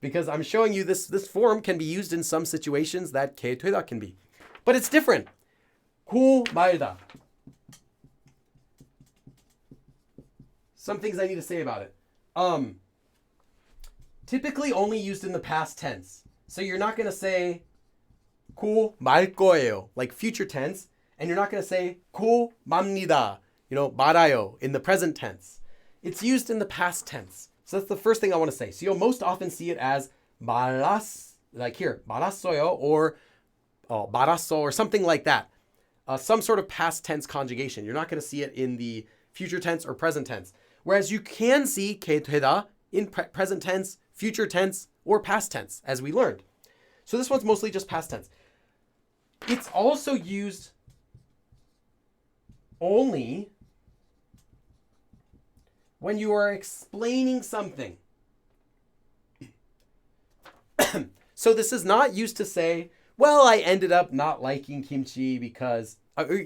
because I'm showing you this form can be used in some situations that 게 되다 can be. But it's different. 고 말다. Some things I need to say about it. Typically only used in the past tense. So you're not going to say 고 말 거예요, like future tense, and you're not going to say 고 맙니다, 말아요, in the present tense. It's used in the past tense. So that's the first thing I want to say. So you'll most often see it as like here, 말았어요, or 말았어, or something like that. some sort of past tense conjugation. You're not going to see it in the future tense or present tense. Whereas you can see 게 되다 in present tense, future tense, or past tense, as we learned. So this one's mostly just past tense. It's also used only when you are explaining something. So this is not used to say, well, I ended up not liking kimchi because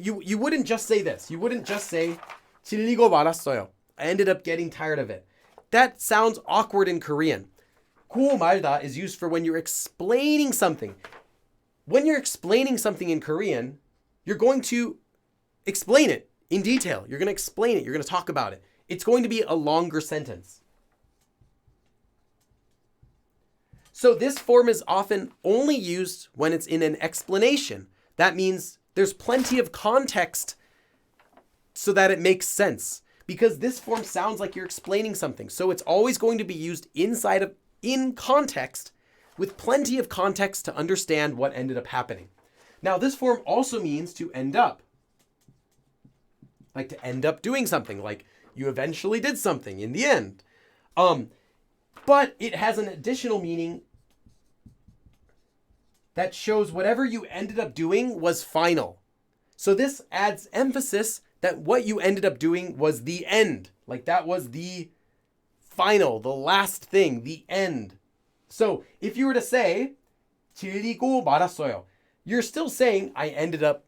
you wouldn't just say this. You wouldn't just say 질리고 말았어요. I ended up getting tired of it. That sounds awkward in Korean. 고 말다 is used for when you're explaining something. When you're explaining something in Korean, you're going to explain it in detail. You're going to explain it. You're going to talk about it. It's going to be a longer sentence. So this form is often only used when it's in an explanation. That means there's plenty of context so that it makes sense. Because this form sounds like you're explaining something. So it's always going to be used in context with plenty of context to understand what ended up happening. Now this form also means to end up. Like to end up doing something. Like you eventually did something in the end. But it has an additional meaning that shows whatever you ended up doing was final. So this adds emphasis that what you ended up doing was the end. Like that was the final, the last thing, the end. So if you were to say 질리고 말았어요, you're still saying I ended up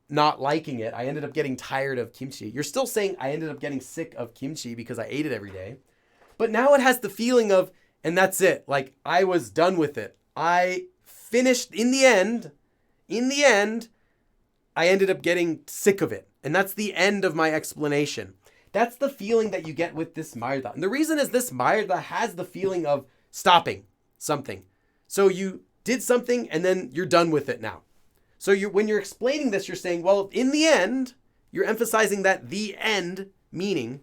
not liking it. I ended up getting tired of kimchi. You're still saying I ended up getting sick of kimchi because I ate it every day. But now it has the feeling of, and that's it. Like I was done with it. I finished in the end, I ended up getting sick of it. And that's the end of my explanation. That's the feeling that you get with this 말다. And the reason is this 말다 has the feeling of stopping something. So you did something and then you're done with it now. So when you're explaining this, you're saying, well, in the end, you're emphasizing that the end meaning.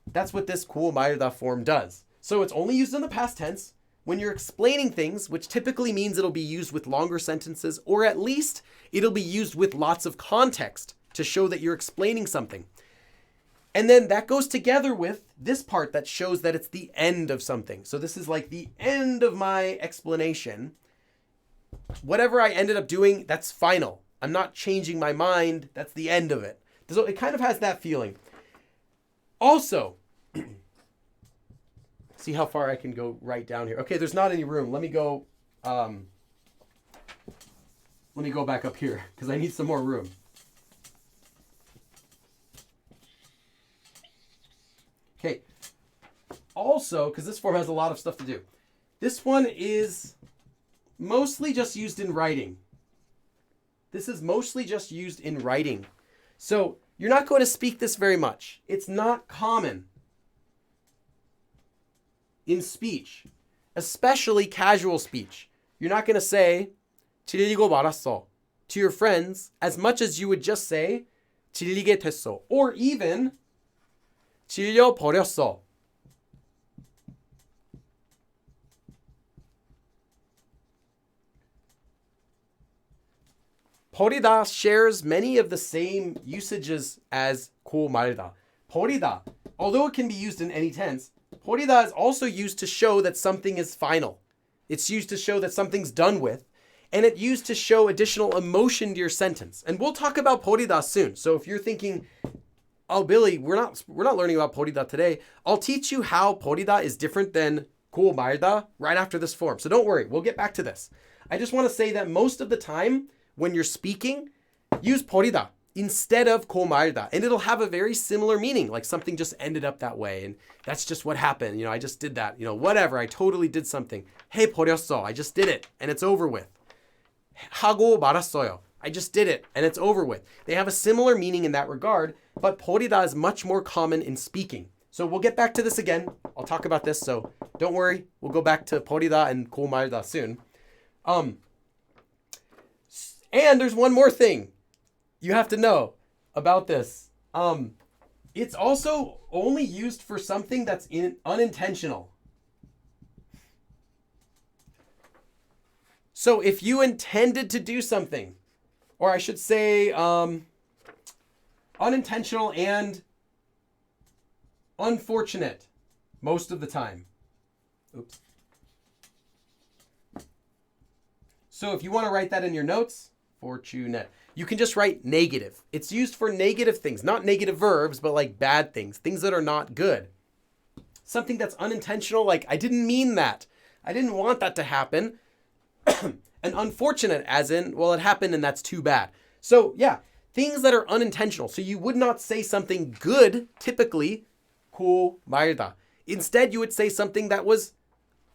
That's what this 고 말다 form does. So it's only used in the past tense when you're explaining things, which typically means it'll be used with longer sentences, or at least it'll be used with lots of context to show that you're explaining something. And then that goes together with this part that shows that it's the end of something. So this is like the end of my explanation. Whatever I ended up doing, that's final. I'm not changing my mind. That's the end of it. So it kind of has that feeling. Also, see how far I can go right down here. Okay, there's not any room. Let me go back up here because I need some more room. Okay. Also, because this form has a lot of stuff to do. This one is mostly just used in writing. This is mostly just used in writing. So you're not going to speak this very much. It's not common in speech, especially casual speech. You're not going to say 질리고 말았어 to your friends as much as you would just say 질리게 됐어, or even 질려 버렸어. 버리다 shares many of the same usages as 고 말다. 버리다, although it can be used in any tense, 버리다 is also used to show that something is final. It's used to show that something's done with, and it's used to show additional emotion to your sentence. And we'll talk about 버리다 soon. So if you're thinking, oh, Billy, we're not learning about 버리다 today, I'll teach you how 버리다 is different than 고 말다 right after this form. So don't worry, we'll get back to this. I just want to say that most of the time when you're speaking, use 버리다 instead of 고 말다, and it'll have a very similar meaning, like something just ended up that way, and that's just what happened. You know, I just did that. You know, whatever. I totally did something. 해 버렸어. I just did it, and it's over with. 하고 말았어요. I just did it, and it's over with. They have a similar meaning in that regard, but 버리다 is much more common in speaking. So we'll get back to this again. I'll talk about this, so don't worry. We'll go back to 버리다 and 고 말다 soon. And there's one more thing you have to know about this. It's also only used for something that's unintentional. So if you intended to do something, or I should say unintentional and unfortunate most of the time. Oops. So if you want to write that in your notes, fortunate, you can just write negative. It's used for negative things, not negative verbs, but like bad things, things that are not good. Something that's unintentional, like I didn't mean that. I didn't want that to happen. And unfortunate as in, well, it happened and that's too bad. So yeah, things that are unintentional. So you would not say something good, typically, 고 말다. Instead, you would say something that was,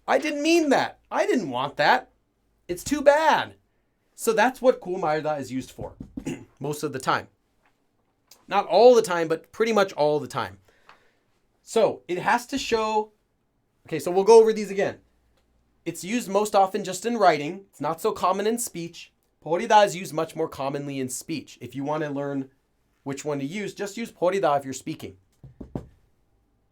I didn't mean that. I didn't want that. It's too bad. So that's what 고 말다 is used for most of the time. Not all the time, but pretty much all the time. So it has to show, okay, so we'll go over these again. It's used most often just in writing. It's not so common in speech. 버리다 is used much more commonly in speech. If you want to learn which one to use, just use 버리다 if you're speaking.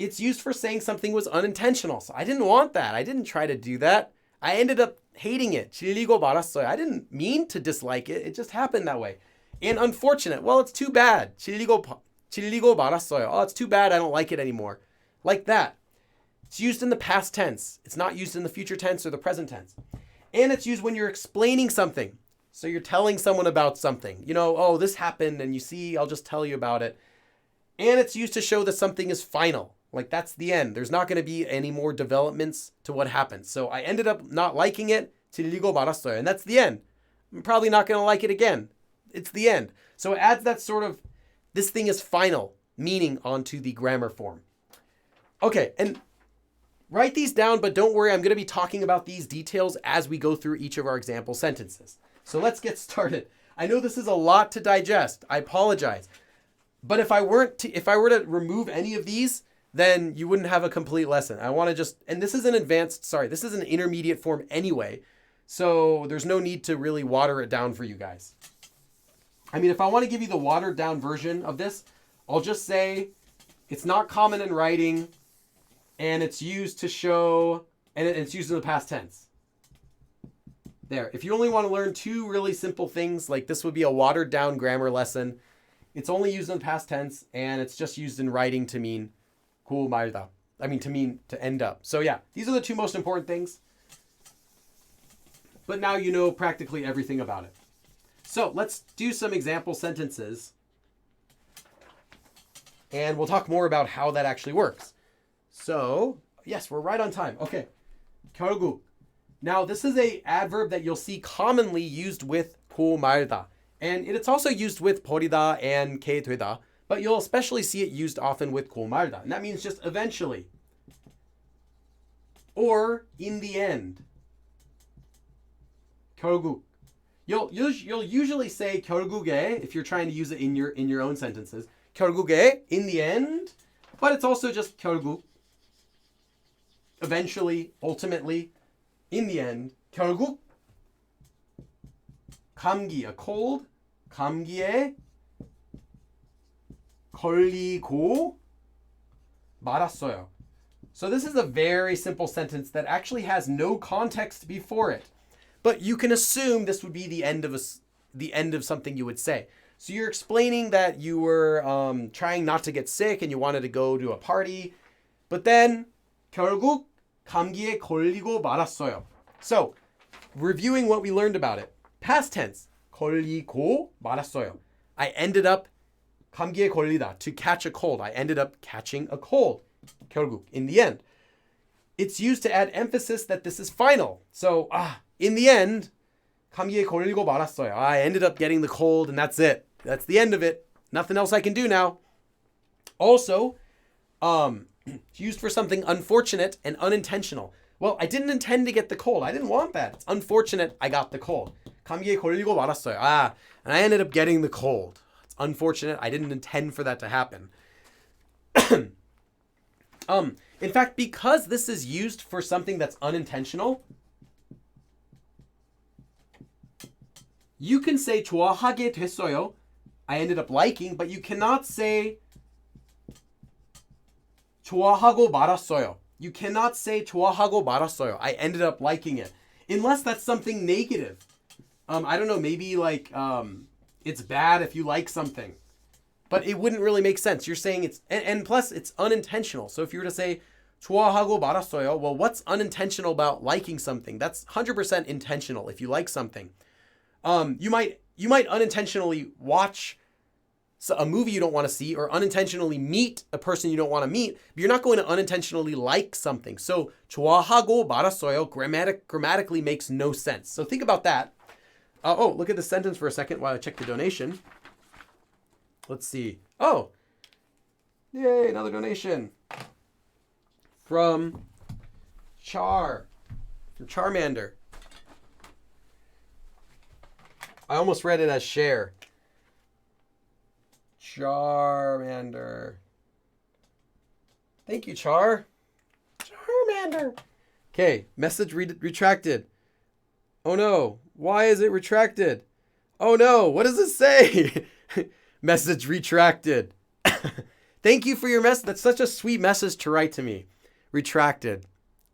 It's used for saying something was unintentional. So I didn't want that. I didn't try to do that. I ended up hating it. 질리고 말았어요. I didn't mean to dislike it. It just happened that way. And unfortunate. Well, it's too bad. 질리고 말았어요. Oh, it's too bad. I don't like it anymore. Like that. It's used in the past tense. It's not used in the future tense or the present tense. And it's used when you're explaining something. So you're telling someone about something. You know, oh, this happened and you see, I'll just tell you about it. And it's used to show that something is final. Like that's the end. There's not going to be any more developments to what happened. So I ended up not liking it. 질리고 말았어요. And that's the end. I'm probably not going to like it again. It's the end. So it adds that sort of, this thing is final meaning onto the grammar form. Okay, and write these down, but don't worry, I'm going to be talking about these details as we go through each of our example sentences. So let's get started. I know this is a lot to digest. I apologize. But if I were to remove any of these, then you wouldn't have a complete lesson. I want to just, and this is this is an intermediate form anyway. So there's no need to really water it down for you guys. I mean, if I want to give you the watered down version of this, I'll just say it's not common in writing and it's used to show, and it's used in the past tense. There. If you only want to learn two really simple things, like this would be a watered down grammar lesson. It's only used in the past tense and it's just used in writing to mean 고 말다. I mean to mean to end up. So yeah, these are the two most important things. But now you know practically everything about it. So let's do some example sentences. And we'll talk more about how that actually works. So, yes, we're right on time. Okay. 결국. Now, this is a adverb that you'll see commonly used with 고 말다. And it's also used with 버리다 and 게 되다. But you'll especially see it used often with 고 말다. And that means just eventually. Or in the end. 결국. You'll usually say 결국에 if you're trying to use it in your own sentences. 결국에, in the end. But it's also just 결국. Eventually, ultimately, in the end. 결국. 감기, a cold. 감기에 걸리고 말았어요. So this is a very simple sentence that actually has no context before it. But you can assume this would be the end of something you would say. So you're explaining that you were trying not to get sick and you wanted to go to a party. But then 결국 감기에 걸리고 말았어요. So reviewing what we learned about it. Past tense. 걸리고 말았어요. I ended up 감기에 걸리다, to catch a cold. I ended up catching a cold. 결국, in the end. It's used to add emphasis that this is final. So, in the end, 감기에 걸리고 말았어요. I ended up getting the cold and that's it. That's the end of it. Nothing else I can do now. Also, it's used for something unfortunate and unintentional. Well, I didn't intend to get the cold. I didn't want that. It's unfortunate I got the cold. 감기에 걸리고 말았어요. And I ended up getting the cold. It's unfortunate. I didn't intend for that to happen. In fact, because this is used for something that's unintentional, you can say 좋아하게 됐어요. I ended up liking, but you cannot say 좋아하고 말았어요. You cannot say 좋아하고 말았어요. I ended up liking it. Unless that's something negative. I don't know, maybe like it's bad if you like something. But it wouldn't really make sense. You're saying it's, and plus it's unintentional. So if you were to say, 좋아하고 말았어요. Well, what's unintentional about liking something? That's 100% intentional if you like something. You might unintentionally watch a movie you don't want to see or unintentionally meet a person you don't want to meet, but you're not going to unintentionally like something. So 좋아하고 말았어요 grammatically makes no sense. So think about that. Look at the sentence for a second while I check the donation. Let's see. Oh, yay, another donation from Charmander. I almost read it as share. Charmander. Thank you, Charmander. Okay, message retracted. Oh no, why is it retracted? Oh no, what does it say? Message retracted. Thank you for your message. That's such a sweet message to write to me. Retracted.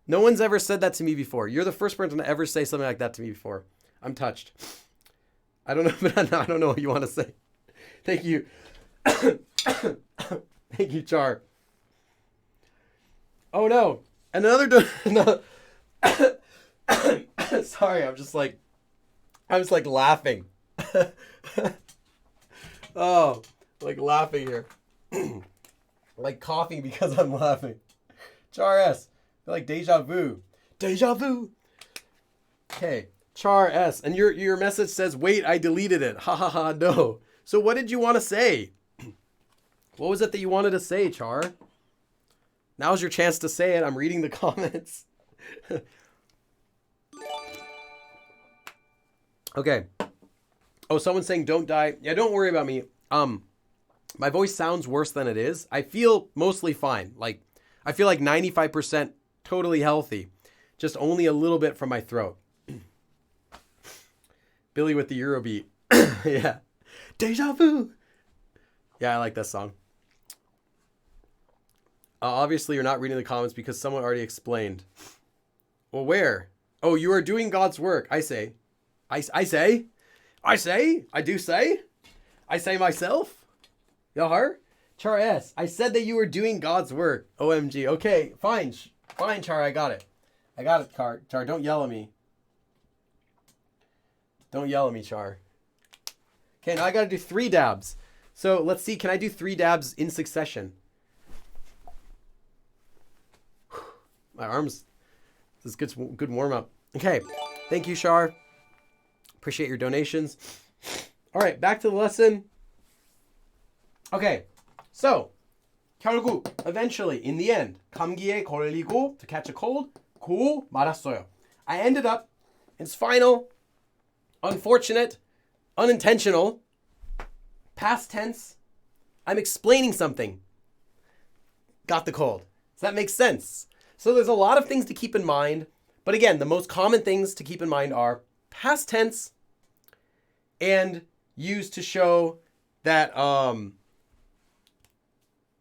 No one's ever said that to me before. You're the first person to ever say something like that to me before. I'm touched. I don't know, but I don't know what you want to say. Thank you. Thank you, Char. Oh no. Another no. Sorry, I'm just like laughing. Oh, like laughing here. Like coughing because I'm laughing. Char S. Like deja vu. Deja vu. Okay. Char S. And your message says, wait, I deleted it. Ha ha ha, no. So what did you want to say? What was it that you wanted to say, Char? Now's your chance to say it. I'm reading the comments. Okay. Oh, someone's saying don't die. Yeah, don't worry about me. My voice sounds worse than it is. I feel mostly fine. Like, I feel like 95% totally healthy. Just only a little bit from my throat. Billy with the Eurobeat. Yeah. Deja vu. Yeah, I like that song. Obviously, you're not reading the comments because someone already explained. Well, where? Oh, you are doing God's work. I say. I say. I do say. I say myself. Yahar? Char S. I said that you were doing God's work. OMG. Okay, fine. Fine, Char. I got it. I got it, Char. Don't yell at me. Don't yell at me, Char. Okay, now I got to do 3 dabs. So let's see. Can I do 3 dabs in succession? My arms. This is good warm up. Okay. Thank you, Char. Appreciate your donations. All right, back to the lesson. Okay, so 결국, eventually, in the end, 감기에 걸리고, to catch a cold, 고 말았어요. I ended up, it's final, unfortunate, unintentional, past tense. I'm explaining something. Got the cold. Does that make sense? So there's a lot of things to keep in mind. But again, the most common things to keep in mind are past tense and used to show that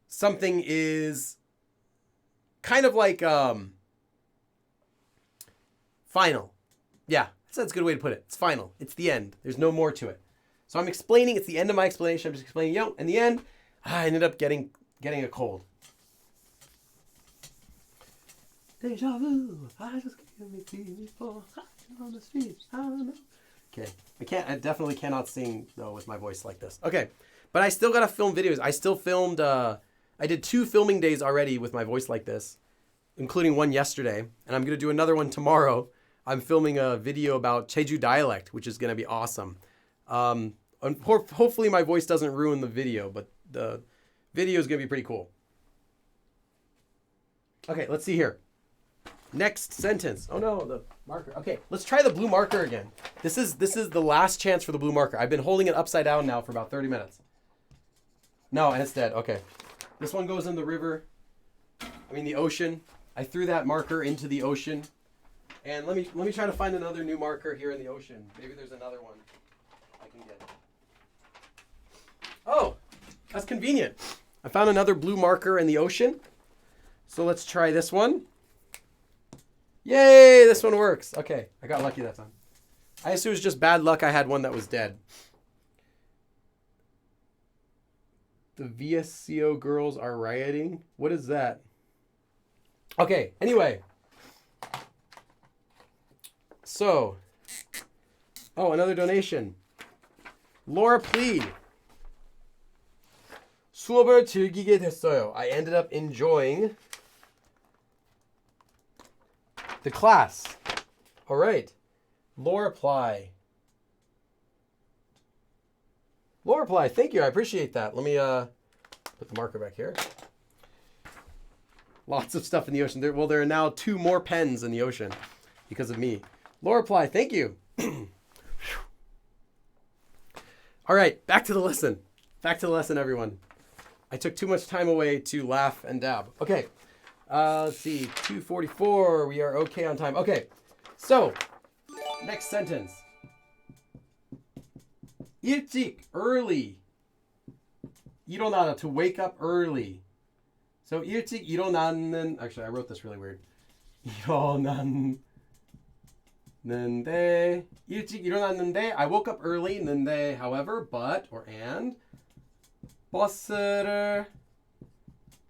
something is kind of like final. Yeah, that's a good way to put it. It's final. It's the end. There's no more to it. So I'm explaining. It's the end of my explanation. I'm just explaining, in the end, I ended up getting a cold. Deja vu. I just can't make people on the streets. I don't know. Okay. I definitely cannot sing though with my voice like this. Okay. But I still gotta film videos. I still filmed I did 2 filming days already with my voice like this, including one yesterday, and I'm gonna do another one tomorrow. I'm filming a video about Jeju dialect, which is gonna be awesome. Hopefully my voice doesn't ruin the video, but the video is gonna be pretty cool. Okay, let's see here. Next sentence. Oh no, the marker. Okay, let's try the blue marker again. This is the last chance for the blue marker. I've been holding it upside down now for about 30 minutes. No, and it's dead. Okay. This one goes in the river. The ocean. I threw that marker into the ocean. And let me try to find another new marker here in the ocean. Maybe there's another one I can get. Oh, that's convenient. I found another blue marker in the ocean. So let's try this one. Yay, this one works. Okay, I got lucky that time. I assume it was just bad luck I had one that was dead. The VSCO girls are rioting. What is that? Okay, anyway. So, another donation. Laura Plea. 수업을 즐기게 됐어요. I ended up enjoying the class. All right. Laura Ply. Laura Ply, thank you. I appreciate that. Let me put the marker back here. Lots of stuff in the ocean. There are now 2 more pens in the ocean because of me. Laura Ply, thank you. All right, back to the lesson. Back to the lesson, everyone. I took too much time away to laugh and dab. Okay, let's see. 2:44. We are okay on time. Okay, so next sentence. 일찍, early. 일어나다, to wake up early. So 일찍 일어났는. Actually, I wrote this really weird. 일어났는데, 일찍 일어났는데. I woke up early. 는데, however, but or and. 버스를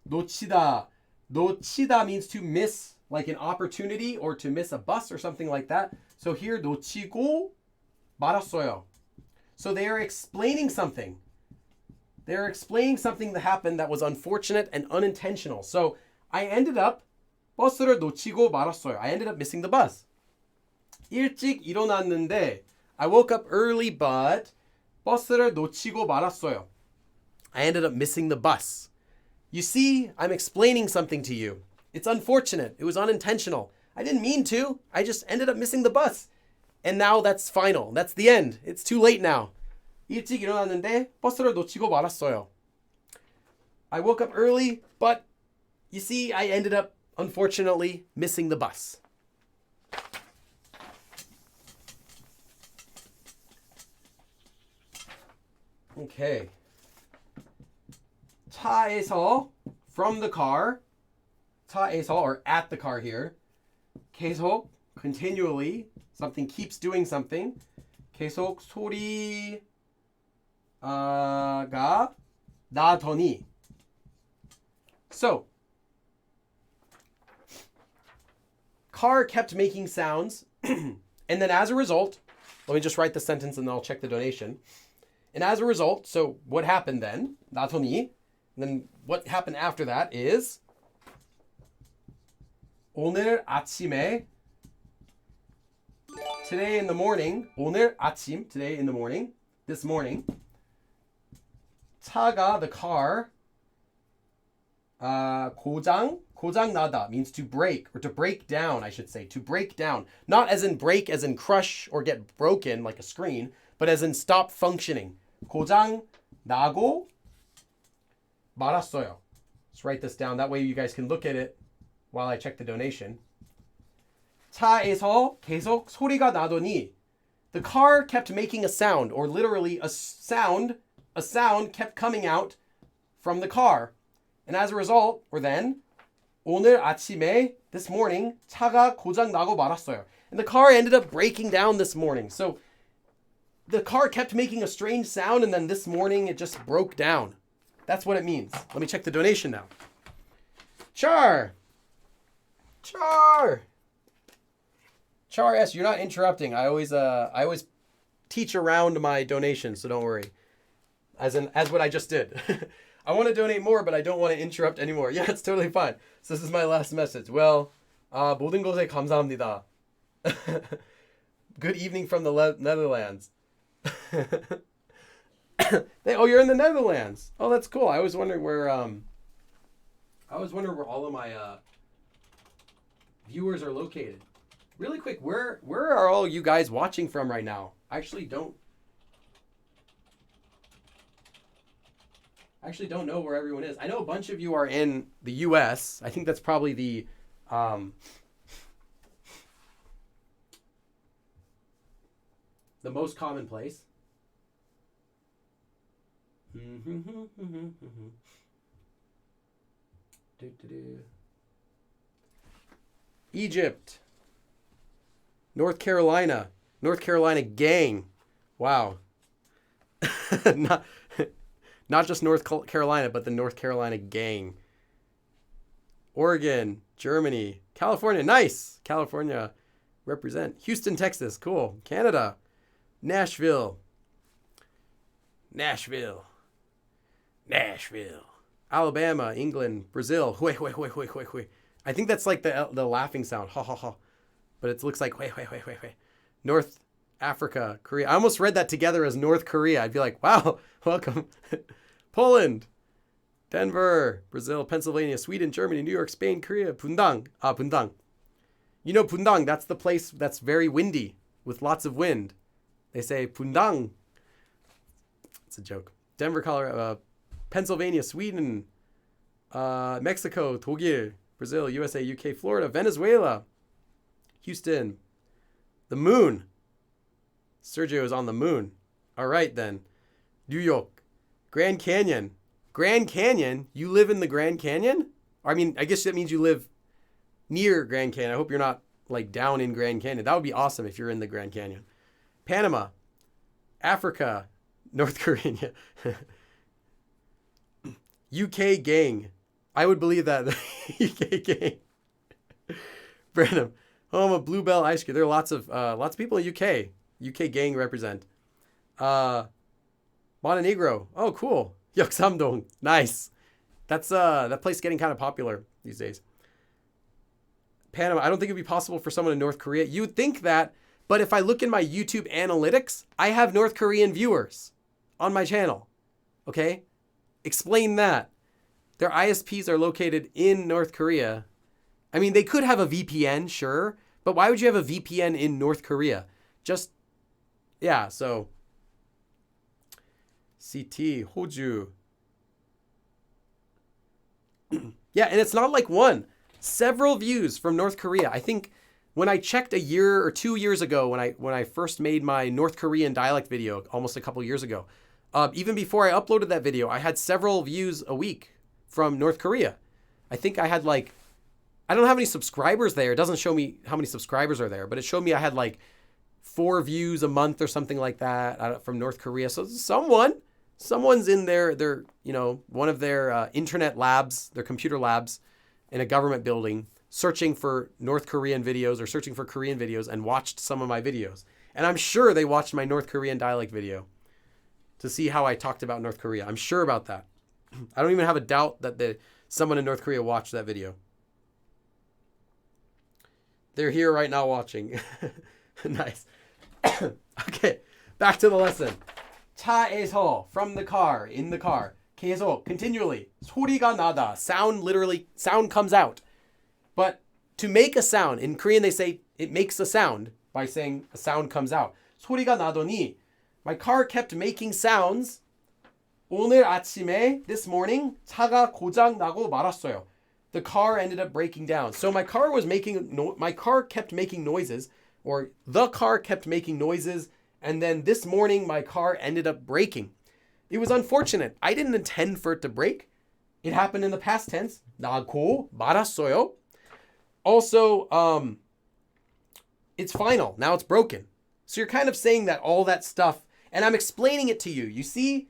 놓치다. 놓치다 means to miss, like an opportunity or to miss a bus or something like that. So here 놓치고 말았어요. So they are explaining something. They are explaining something that happened that was unfortunate and unintentional. So I ended up 버스를 놓치고 말았어요. I ended up missing the bus. 일찍 일어났는데 I woke up early but 버스를 놓치고 말았어요. I ended up missing the bus. You see, I'm explaining something to you. It's unfortunate. It was unintentional. I didn't mean to. I just ended up missing the bus. And now that's final. That's the end. It's too late now. 일찍 일어났는데 버스를 놓치고 말았어요. I woke up early, but you see, I ended up, unfortunately, missing the bus. Okay. 차에서, from the car. 차에서, or at the car here. 계속, continually. Something keeps doing something. 계속 소리가 나더니. So, car kept making sounds. And then as a result, let me just write the sentence and then I'll check the donation. And as a result, so what happened then? 나더니. And then what happened after that is 오늘 아침에, today in the morning, 오늘 아침, today in the morning, this morning, 차가, the car, 고장 나다 means to break, or to break down, I should say, to break down. Not as in break, as in crush or get broken like a screen, but as in stop functioning. 고장 나고 말았어요. Let's write this down. That way you guys can look at it while I check the donation. 차에서 계속 소리가 나더니, the car kept making a sound, or literally a sound kept coming out from the car. And as a result, or then, 오늘 아침에, this morning, 차가 고장 나고 말았어요. And the car ended up breaking down this morning. So the car kept making a strange sound, and then this morning it just broke down. That's what it means. Let me check the donation now. Char S, you're not interrupting. I always teach around my donations, so don't worry. As what I just did. I want to donate more, but I don't want to interrupt anymore. Yeah, it's totally fine. So this is my last message. Well, 모든 것에 감사합니다. Good evening from the Netherlands. Oh, you're in the Netherlands. Oh, that's cool. I was wondering where all of my viewers are located. Really quick, where are all you guys watching from right now? I actually don't know where everyone is. I know a bunch of you are in the US. I think that's probably the most common place. Egypt. North Carolina gang. Wow. Not just North Carolina, but the North Carolina gang. Oregon, Germany, California. Nice. California represent. Houston, Texas. Cool. Canada. Nashville. Alabama, England, Brazil. Hui. I think that's like the laughing sound. Ha ha ha. But it looks like hui. North Africa, Korea. I almost read that together as North Korea. I'd be like, wow, welcome. Poland, Denver, Brazil, Pennsylvania, Sweden, Germany, New York, Spain, Korea, Bundang. Bundang. You know Bundang, that's the place that's very windy with lots of wind. They say Bundang. It's a joke. Denver, Colorado, Pennsylvania, Sweden, Mexico, 독일, Brazil, USA, UK, Florida, Venezuela, Houston, the moon. Sergio is on the moon. All right, then. New York, Grand Canyon. Grand Canyon? You live in the Grand Canyon? I mean, I guess that means you live near Grand Canyon. I hope you're not like down in Grand Canyon. That would be awesome if you're in the Grand Canyon. Panama, Africa, North Korea, UK gang. I would believe that. UK gang. Brandon, home of Bluebell ice cream. There are lots of people in UK. UK gang represent. Montenegro. Oh, cool. Yeoksamdong. Nice. That's that place getting kind of popular these days. Panama. I don't think it'd be possible for someone in North Korea. You would think that, but if I look in my YouTube analytics, I have North Korean viewers on my channel. Okay? Explain that. Their ISPs are located in North Korea. I mean, they could have a VPN, sure, but why would you have a VPN in North Korea? Just, yeah, so CT, Hoju. Yeah, and it's not like one. Several views from North Korea. I think when I checked a year or 2 years ago, when I first made my North Korean dialect video, almost a couple years ago, even before I uploaded that video, I had several views a week from North Korea. I think I had like, I don't have any subscribers there. It doesn't show me how many subscribers are there, but it showed me I had like 4 views a month or something like that from North Korea. So someone's in their one of their internet labs, their computer labs in a government building, searching for North Korean videos or searching for Korean videos and watched some of my videos. And I'm sure they watched my North Korean dialect video to see how I talked about North Korea. I'm sure about that. I don't even have a doubt that someone in North Korea watched that video. They're here right now watching. Nice. Okay, back to the lesson. 차에서, from the car, in the car. 계속, continually. 소리가 나다. Sound comes out. But to make a sound, in Korean they say it makes a sound by saying a sound comes out. 소리가 나더니, my car kept making sounds. 오늘 아침에, this morning, 차가 고장 나고 말았어요. The car ended up breaking down. So my car kept making noises, or the car kept making noises, and then this morning my car ended up breaking. It was unfortunate. I didn't intend for it to break. It happened in the past tense. 나고 말았어요. Also, it's final. Now it's broken. So you're kind of saying that all that stuff, and I'm explaining it to you. You see?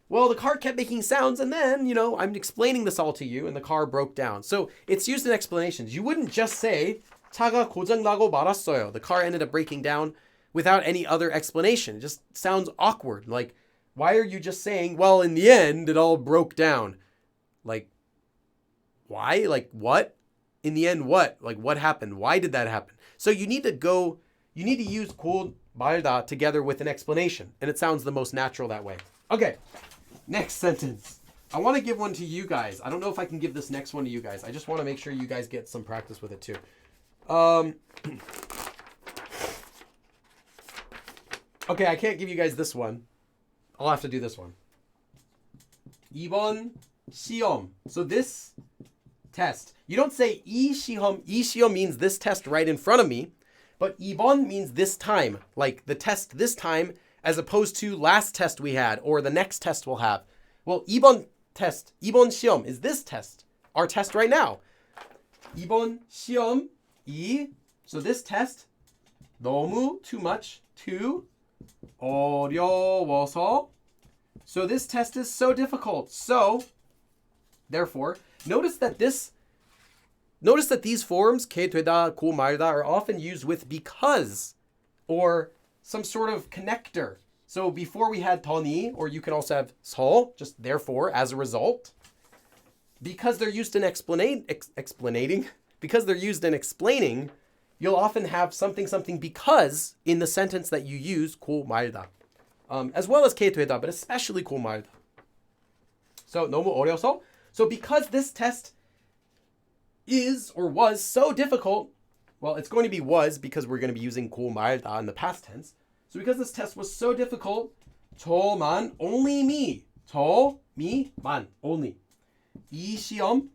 Well, the car kept making sounds, and then, I'm explaining this all to you, and the car broke down. So it's used in explanations. You wouldn't just say, 차가 고장나고 말았어요. The car ended up breaking down without any other explanation. It just sounds awkward. Like, why are you just saying, well, in the end, it all broke down? Like, why? Like, what? In the end, what? Like, what happened? Why did that happen? So you need to use 고 말다 together with an explanation, and it sounds the most natural that way. Okay. Next sentence. I want to give one to you guys. I don't know if I can give this next one to you guys. I just want to make sure you guys get some practice with it too. Okay, I can't give you guys this one. I'll have to do this one. 2번 시험. So this test. You don't say 이 시험. 이 시험 means this test right in front of me. But 2번 means this time. Like the test this time, as opposed to last test we had or the next test we'll have. Well, 2번 test, 2번 시험 is this test, our test right now. 2번 시험, so this test, 너무, too much, too, 어려워서, So this test is so difficult. So, therefore, notice that these forms, que 되다, 고 말다, are often used with because or some sort of connector. So before we had 더니, or you can also have 서, just therefore, as a result. Because they're used in explaining, you'll often have something because in the sentence that you use, 고 말다. As well as que 되다, but especially 고 말다. So 너무 어려서. So because this test is or was so difficult, well, it's going to be was because we're going to be using 고 말다 in the past tense. So because this test was so difficult, 저만, only me, 만, only. 이 시험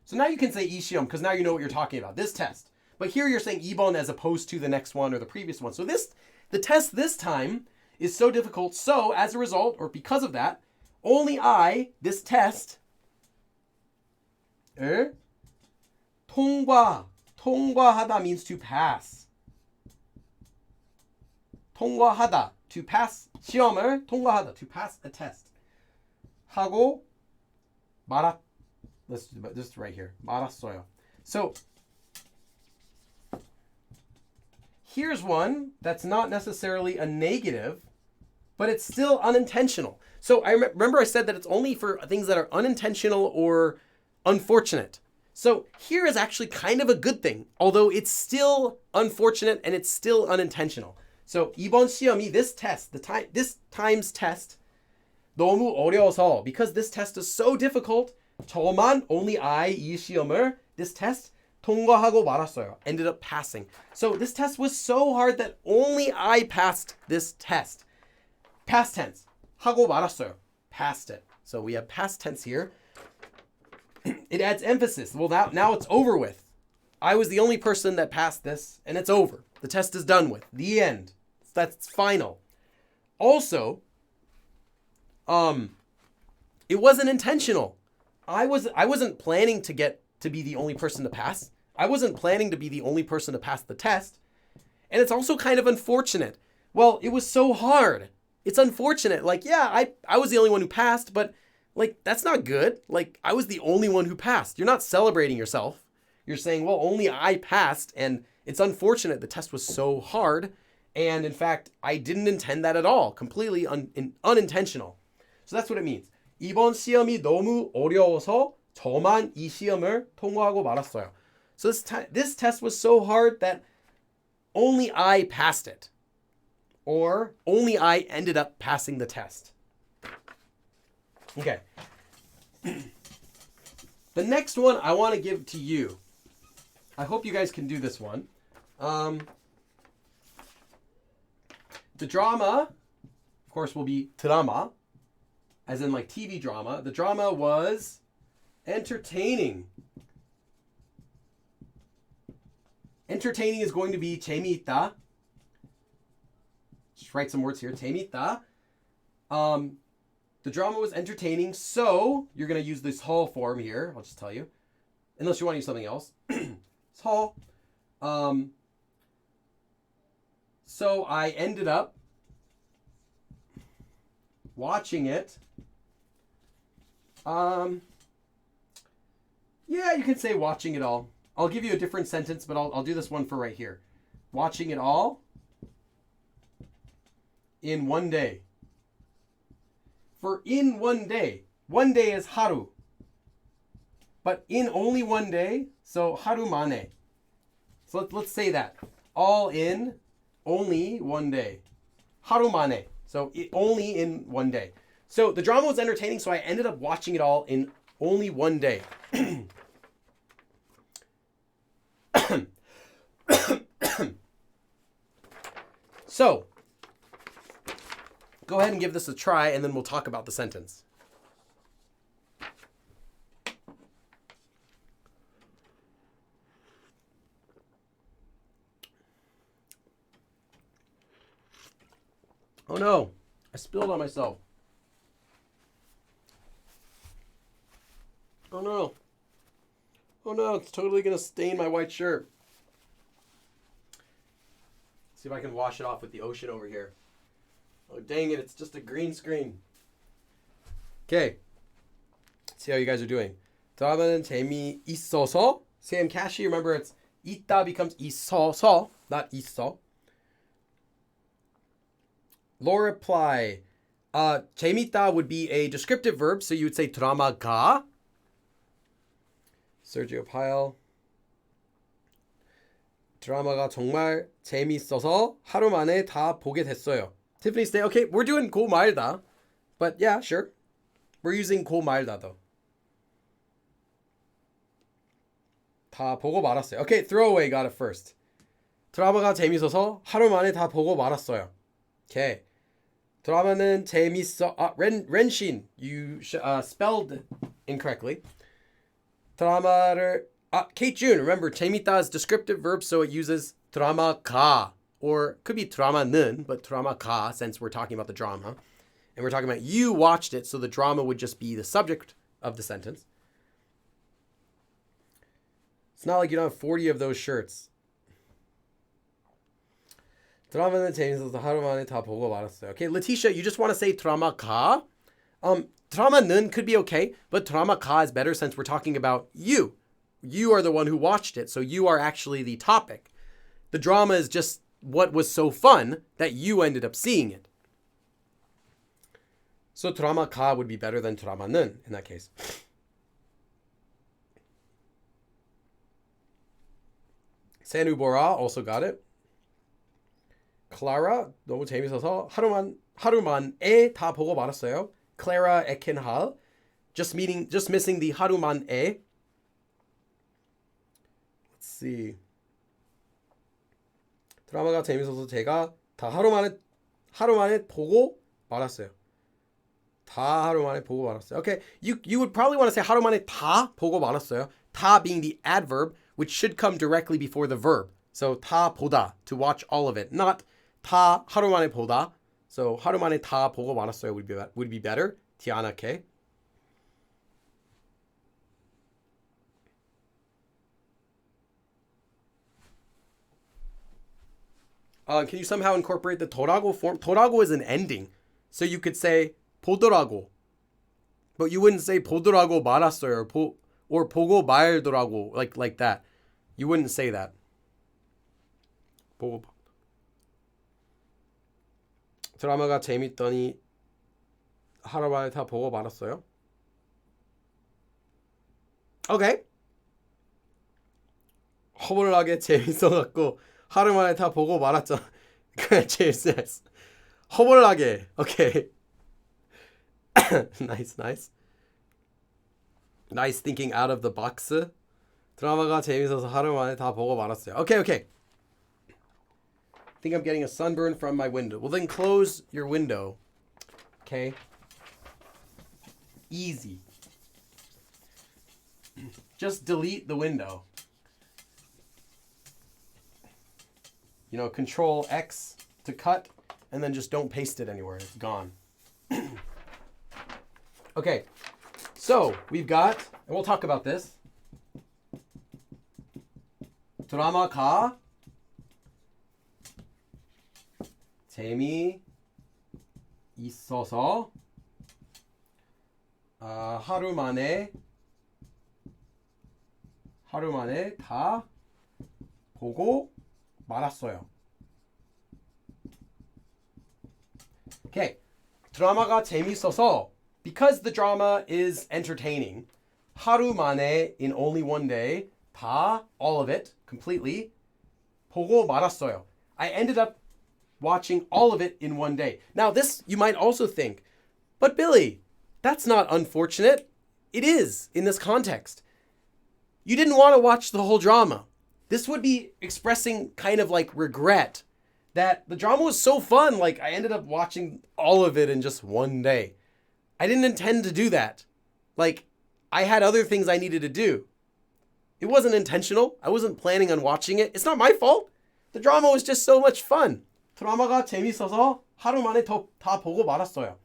So now you can say 이 시험 because now you know what you're talking about, this test. But here you're saying 이번 as opposed to the next one or the previous one. So the test this time is so difficult. So as a result, or because of that, only I, this test, 통과하다 means to pass. 통과하다, to pass 시험을 통과하다, to pass a test. 하고 let's do this right here. 말았어요. So here's one that's not necessarily a negative, but it's still unintentional. So I remember I said that it's only for things that are unintentional or unfortunate. So here is actually kind of a good thing, although it's still unfortunate and it's still unintentional. So 이번 시험이, this test, this time's test, 너무 어려워서, because this test is so difficult, 저만, only I, 이 시험을, this test, 통과하고 말았어요. Ended up passing. So this test was so hard that only I passed this test. Past tense. 하고 말았어요. Passed it. So we have past tense here. It adds emphasis. Well, now it's over with. I was the only person that passed this, and it's over. The test is done with. The end. That's final. Also, it wasn't intentional. I wasn't planning to be the only person to pass. I wasn't planning to be the only person to pass the test. And it's also kind of unfortunate. Well, it was so hard. It's unfortunate. Like, yeah, I was the only one who passed, but like, that's not good. Like, I was the only one who passed. You're not celebrating yourself. You're saying, well, only I passed, and it's unfortunate the test was so hard. And in fact, I didn't intend that at all. Completely unintentional. So that's what it means. 이번 시험이 너무 어려워서 저만 이 시험을 통과하고 말았어요. So this test was so hard that only I passed it. Or only I ended up passing the test. Okay. The next one I want to give to you. I hope you guys can do this one. The drama, of course, will be 드라마, as in like TV drama. The drama was entertaining. Entertaining is going to be 재미있다. Just write some words here. 재미있다. The drama was entertaining, so you're going to use this whole form here. I'll just tell you. Unless you want to use something else. 서. So I ended up watching it. Yeah, you can say watching it all. I'll give you a different sentence, but I'll do this one for right here. Watching it all in one day. For in one day is haru. But in only one day, so haru mane. So let's say that. All in only one day. Haru mane. So only in one day. So the drama was entertaining, so I ended up watching it all in only one day. So, go ahead and give this a try, and then we'll talk about the sentence. Oh no, I spilled on myself. Oh no. Oh no, it's totally going to stain my white shirt. See if I can wash it off with the ocean over here. Oh, dang it. It's just a green screen. Okay. See how you guys are doing. 드라마는 재미있어서. Sam Kashi, remember it's 있다 becomes 있어서, not 있어. Laura reply. 재밌다 would be a descriptive verb, so you would say 드라마가. Sergio Pyle. 드라마가 정말 재밌어서 하루 만에 다 보게 됐어요. Tiffany Stay. Okay, we're doing 고 말다. But yeah, sure. We're using 고 말다 though. 다 보고 말았어요. Okay, throwaway got it first. 드라마가 재밌어서 하루 만에 다 보고 말았어요. Okay. 드라마는 재밌어. 렌신, you spelled incorrectly. 드라마를 Kate June, remember 재밌다 is descriptive verb, so it uses 드라마가, or could be 드라마는, but 드라마가 since we're talking about the drama, and we're talking about you watched it, so the drama would just be the subject of the sentence. It's not like you don't have 40 of those shirts. 드라마는 재밌어서 하루 만에 다 보고 말았어요. Okay, Letitia, you just want to say 드라마가. 드라마는 could be okay, but 드라마가 is better since we're talking about you. You are the one who watched it, so you are actually the topic. The drama is just what was so fun that you ended up seeing it. So 드라마가 would be better than 드라마는 in that case. Sanubora also got it. Clara 너무 재밌어서 하루만에 다 보고 말았어요. Clara Ekenhal, just missing the 하루만에. Let's see. 드라마가 재밌어서 제가 다 하루 만에 보고 말았어요. 다 하루 만에 보고 말았어요. Okay, you would probably want to say 하루 만에 다 보고 말았어요. 다 being the adverb, which should come directly before the verb. So 다 보다, to watch all of it, not 다 하루 만에 보다. So 하루 만에 다 보고 말았어요 would be better. Tiana K. Can you somehow incorporate the 도라고 form? 도라고 is an ending. So you could say 보더라고. But you wouldn't say 보더라고 말았어요 or 보고 말더라고 like that. You wouldn't say that. 보고 드라마가 재밌더니 하루 만에 다 보고 말았어요. Okay. 허벌나게 재밌어갖고 하루 만에 다 보고 말았잖아. 그래, 재밌어. 허벌나게. Okay. Nice. Nice thinking out of the box. 드라마가 재밌어서 하루 만에 다 보고 말았어요. Okay. I think I'm getting a sunburn from my window. Well, then close your window. Okay? Easy. Just delete the window. You know, Control X to cut, and then just don't paste it anywhere. It's gone. Okay, so we've got, and we'll talk about this. 드라마가 재미있어서 하루 만에 다 보고 말았어요. Okay, 드라마가 재밌어서, because the drama is entertaining, 하루 만에, in only one day, 다, all of it, completely, 보고 말았어요. I ended up watching all of it in one day. Now this, you might also think, but Billy, that's not unfortunate. It is, in this context. You didn't want to watch the whole drama. This would be expressing kind of like regret that the drama was so fun, like I ended up watching all of it in just one day. I didn't intend to do that. Like, I had other things I needed to do. It wasn't intentional. I wasn't planning on watching it. It's not my fault. The drama was just so much fun. 드라마가 재밌어서 하루 만에 다 보고 말았어요.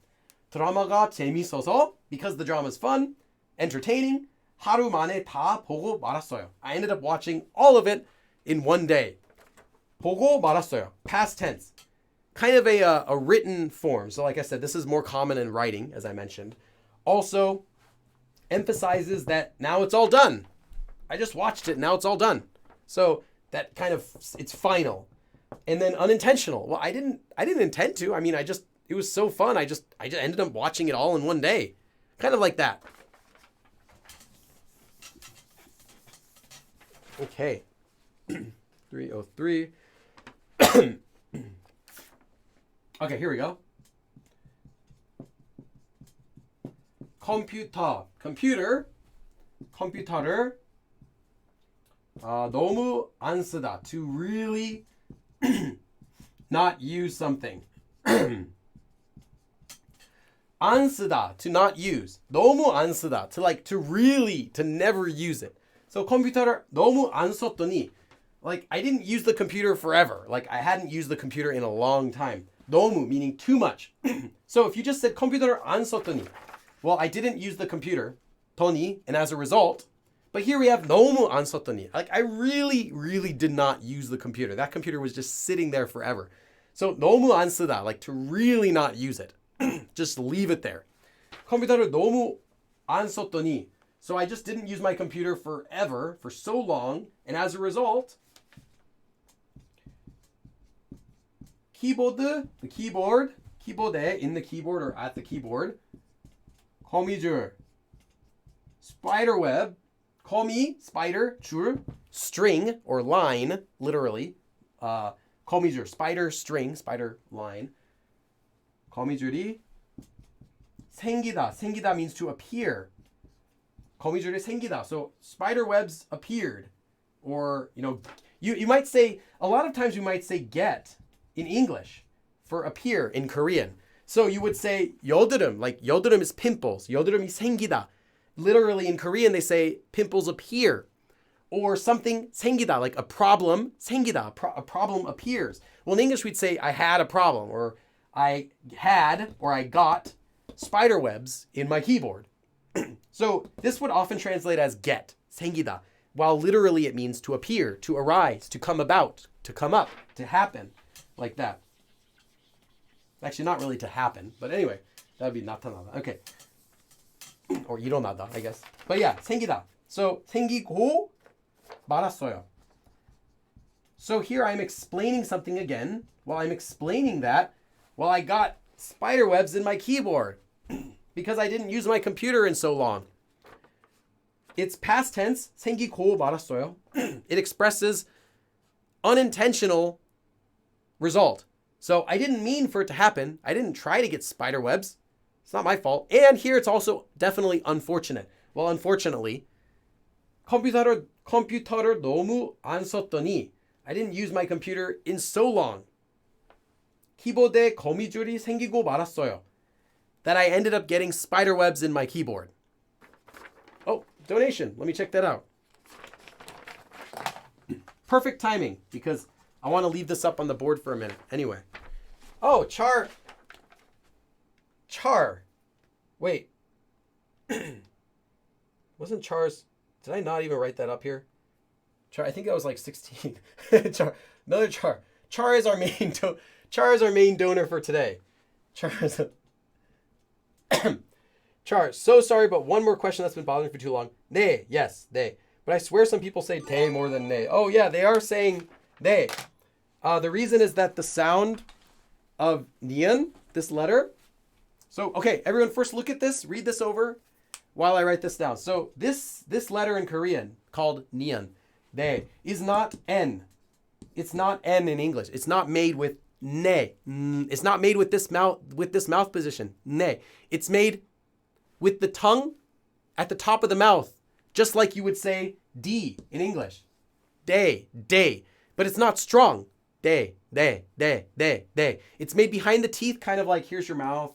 드라마가 재밌어서, because the drama is fun, entertaining, 하루 만에 다 보고 말았어요. I ended up watching all of it in one day. 보고 말았어요. Past tense. Kind of a written form. So like I said, this is more common in writing, as I mentioned. Also, emphasizes that now it's all done. I just watched it, now it's all done. So that kind of, it's final. And then unintentional. Well, I didn't intend to. I mean, it was so fun. I just ended up watching it all in one day. Kind of like that. Okay. 303. Okay, here we go. computer를 너무 안 쓰다. To really not use something. 안 쓰다, to not use. 너무 안 쓰다, to really, to never use it. So 컴퓨터를 너무 안 썼더니, like I didn't use the computer forever. Like I hadn't used the computer in a long time. 너무 meaning too much. So if you just said 컴퓨터를 안 썼더니, well, I didn't use the computer, 더니, and as a result, but here we have 너무 안 썼더니. Like I really did not use the computer. That computer was just sitting there forever. So 너무 안 쓰다, like to really not use it. Just leave it there. 컴퓨터를 너무 안 썼더니. So I just didn't use my computer forever, for so long, and as a result, keyboard, the keyboard, keyboard에, in the keyboard or at the keyboard, 거미줄, spiderweb, 거미, spider, 줄, string or line, literally, 거미줄, spider string, spider line, 거미줄이 생기다. 생기다 means to appear. 거미줄이 생기다. So spider webs appeared. Or, you might say, a lot of times you might say get in English for appear in Korean. So you would say 여드름, like 여드름 is pimples. 여드름이 생기다. Literally in Korean they say pimples appear. Or something 생기다, like a problem, 생기다, a problem appears. Well, in English we'd say I had a problem, or I got spider webs in my keyboard. So this would often translate as get, 생기다, while literally it means to appear, to arise, to come about, to come up, to happen, like that. Actually, not really to happen, but anyway, that would be 나타나다. Okay. Or 일어나다, I guess. But yeah, 생기다. So 생기고 말았어요. So here I'm explaining something again. While I'm explaining that, well, I got spider webs in my keyboard because I didn't use my computer in so long. It's past tense, 생기고 말았어요. It expresses unintentional result. So I didn't mean for it to happen. I didn't try to get spider webs. It's not my fault. And here it's also definitely unfortunate. Well, unfortunately, 컴퓨터를 너무 안 썼더니 I didn't use my computer in so long. 키보드에 거미줄이 생기고 말았어요. That I ended up getting spider webs in my keyboard. Oh, donation. Let me check that out. Perfect timing because I want to leave this up on the board for a minute. Anyway. Oh, Char. Wait. Wasn't Char's... Did I not even write that up here? Char, I think that was like 16. Another Char. Char is our main donor for today. Char, so sorry, but one more question that's been bothering me for too long. 네, yes, 네. But I swear some people say 대 more than 네. Oh yeah, they are saying 네. The reason is that the sound of nian, this letter. So, okay, everyone first look at this, read this over while I write this down. So this letter in Korean called nian, 네, is not N. It's not N in English. It's not made with ne. It's not made with this mouth position. Ne. It's made with the tongue at the top of the mouth, just like you would say D in English. Day. But it's not strong. Day. It's made behind the teeth, kind of like here's your mouth.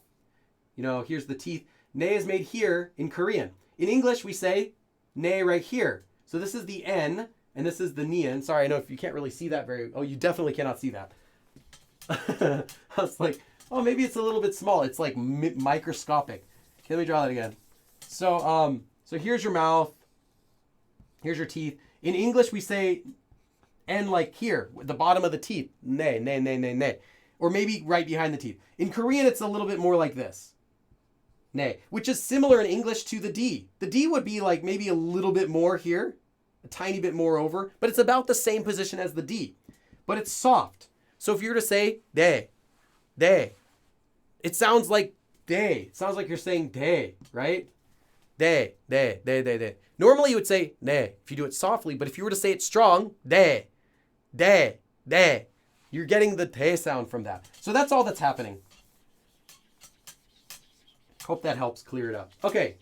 Here's the teeth. Ne is made here in Korean. In English, we say ne right here. So this is the N, and this is the nian. Sorry, I know if you can't really see that you definitely cannot see that. I was like, oh, maybe it's a little bit small. It's like microscopic. Okay, let me draw that again. So here's your mouth. Here's your teeth. In English, we say And like here, the bottom of the teeth, ne, ne, ne, ne, ne. Or maybe right behind the teeth. In Korean, it's a little bit more like this. Ne, which is similar in English to the D. The D would be like maybe a little bit more here, a tiny bit more over, but it's about the same position as the D. But it's soft. So if you were to say de, it sounds like de. It sounds like you're saying de, right? De. Normally you would say ne if you do it softly, but if you were to say it strong, de. You're getting the de sound from that. So that's all that's happening. Hope that helps clear it up. Okay,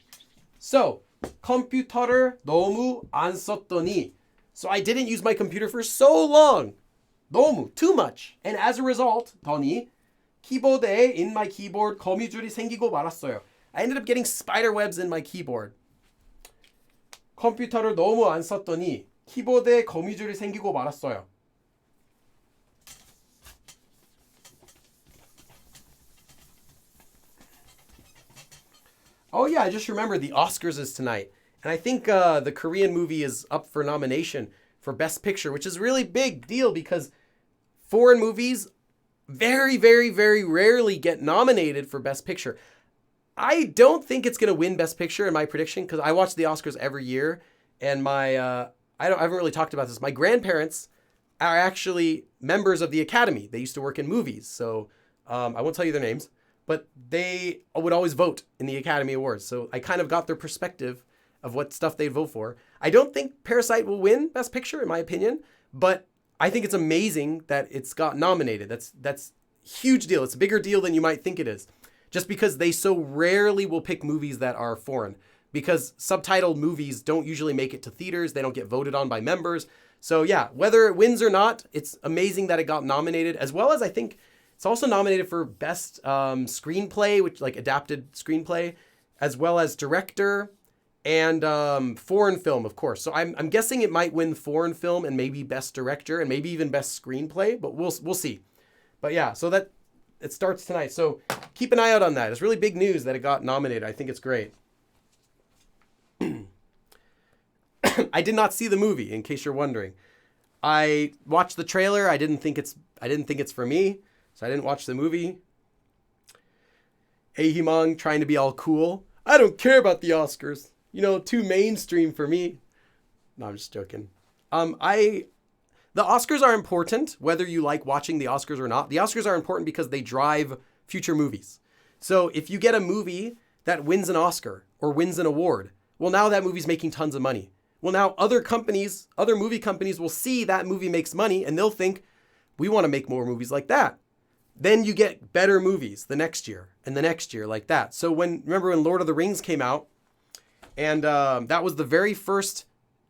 so 컴퓨터를 너무 안 썼더니. So I didn't use my computer for so long. 너무, too much. And as a result, 더니 키보드에 in my keyboard 거미줄이 생기고 말았어요. I ended up getting spider webs in my keyboard. 컴퓨터를 너무 안 썼더니 키보드에 거미줄이 생기고 말았어요. Oh yeah, I just remembered the Oscars is tonight. And I think the Korean movie is up for nomination for Best Picture, which is a really big deal because foreign movies very, very, very rarely get nominated for Best Picture. I don't think it's going to win Best Picture in my prediction because I watch the Oscars every year. And I haven't really talked about this. My grandparents are actually members of the Academy. They used to work in movies. So I won't tell you their names. But they would always vote in the Academy Awards. So I kind of got their perspective of what stuff they'd vote for. I don't think Parasite will win Best Picture, in my opinion. But I think it's amazing that it's got nominated. That's a huge deal. It's a bigger deal than you might think it is. Just because they so rarely will pick movies that are foreign. Because subtitled movies don't usually make it to theaters. They don't get voted on by members. So yeah, whether it wins or not, it's amazing that it got nominated. As well as I think it's also nominated for Best Screenplay, which like adapted screenplay, as well as director and foreign film, of course. So I'm guessing it might win foreign film and maybe Best Director and maybe even Best Screenplay, but we'll see. But yeah, so that it starts tonight. So keep an eye out on that. It's really big news that it got nominated. I think it's great. I did not see the movie, in case you're wondering. I watched the trailer. I didn't think it's for me. So I didn't watch the movie. Ahimang trying to be all cool. I don't care about the Oscars. You know, too mainstream for me. No, I'm just joking. The Oscars are important, whether you like watching the Oscars or not. The Oscars are important because they drive future movies. So if you get a movie that wins an Oscar or wins an award, well, now that movie's making tons of money. Well, now other movie companies will see that movie makes money and they'll think, we want to make more movies like that. Then you get better movies the next year and the next year like that. So remember when Lord of the Rings came out and that was the very first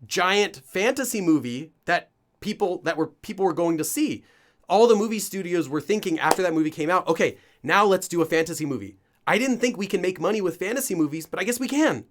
giant fantasy movie that people were going to see. All the movie studios were thinking after that movie came out, okay, now let's do a fantasy movie. I didn't think we can make money with fantasy movies, but I guess we can.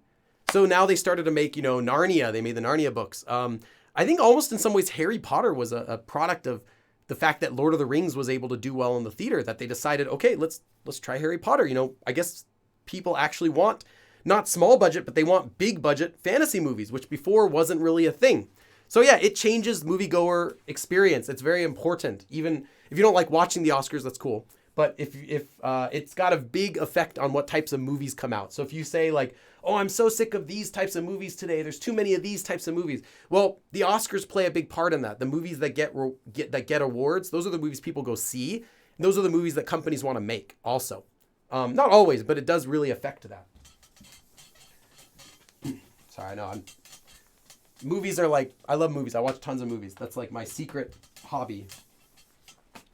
So now they started to make, Narnia. They made the Narnia books. I think almost in some ways Harry Potter was a product of the fact that Lord of the Rings was able to do well in the theater, that they decided, okay, let's try Harry Potter. I guess people actually want not small budget, but they want big budget fantasy movies, which before wasn't really a thing. So yeah, it changes moviegoer experience. It's very important. Even if you don't like watching the Oscars, that's cool. But if it's got a big effect on what types of movies come out. So if you say like, oh, I'm so sick of these types of movies today. There's too many of these types of movies. Well, the Oscars play a big part in that. The movies that get awards, those are the movies people go see. And those are the movies that companies want to make also. Not always, but it does really affect that. Sorry, I know. Movies are like, I love movies. I watch tons of movies. That's like my secret hobby.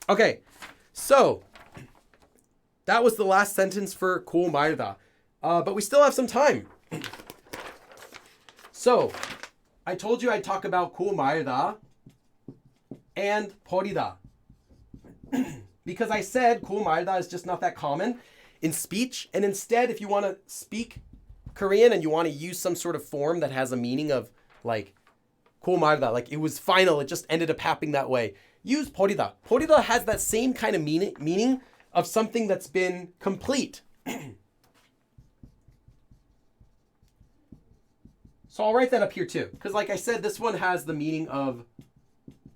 Okay, so that was the last sentence for 고 말다. But we still have some time. So, I told you I'd talk about 고 말다 and 버리다. Because I said 고 말다 is just not that common in speech. And instead, if you want to speak Korean and you want to use some sort of form that has a meaning of like 고 말다, like it was final, it just ended up happening that way. Use 버리다. 버리다 has that same kind of meaning of something that's been complete. So I'll write that up here too. Because like I said, this one has the meaning of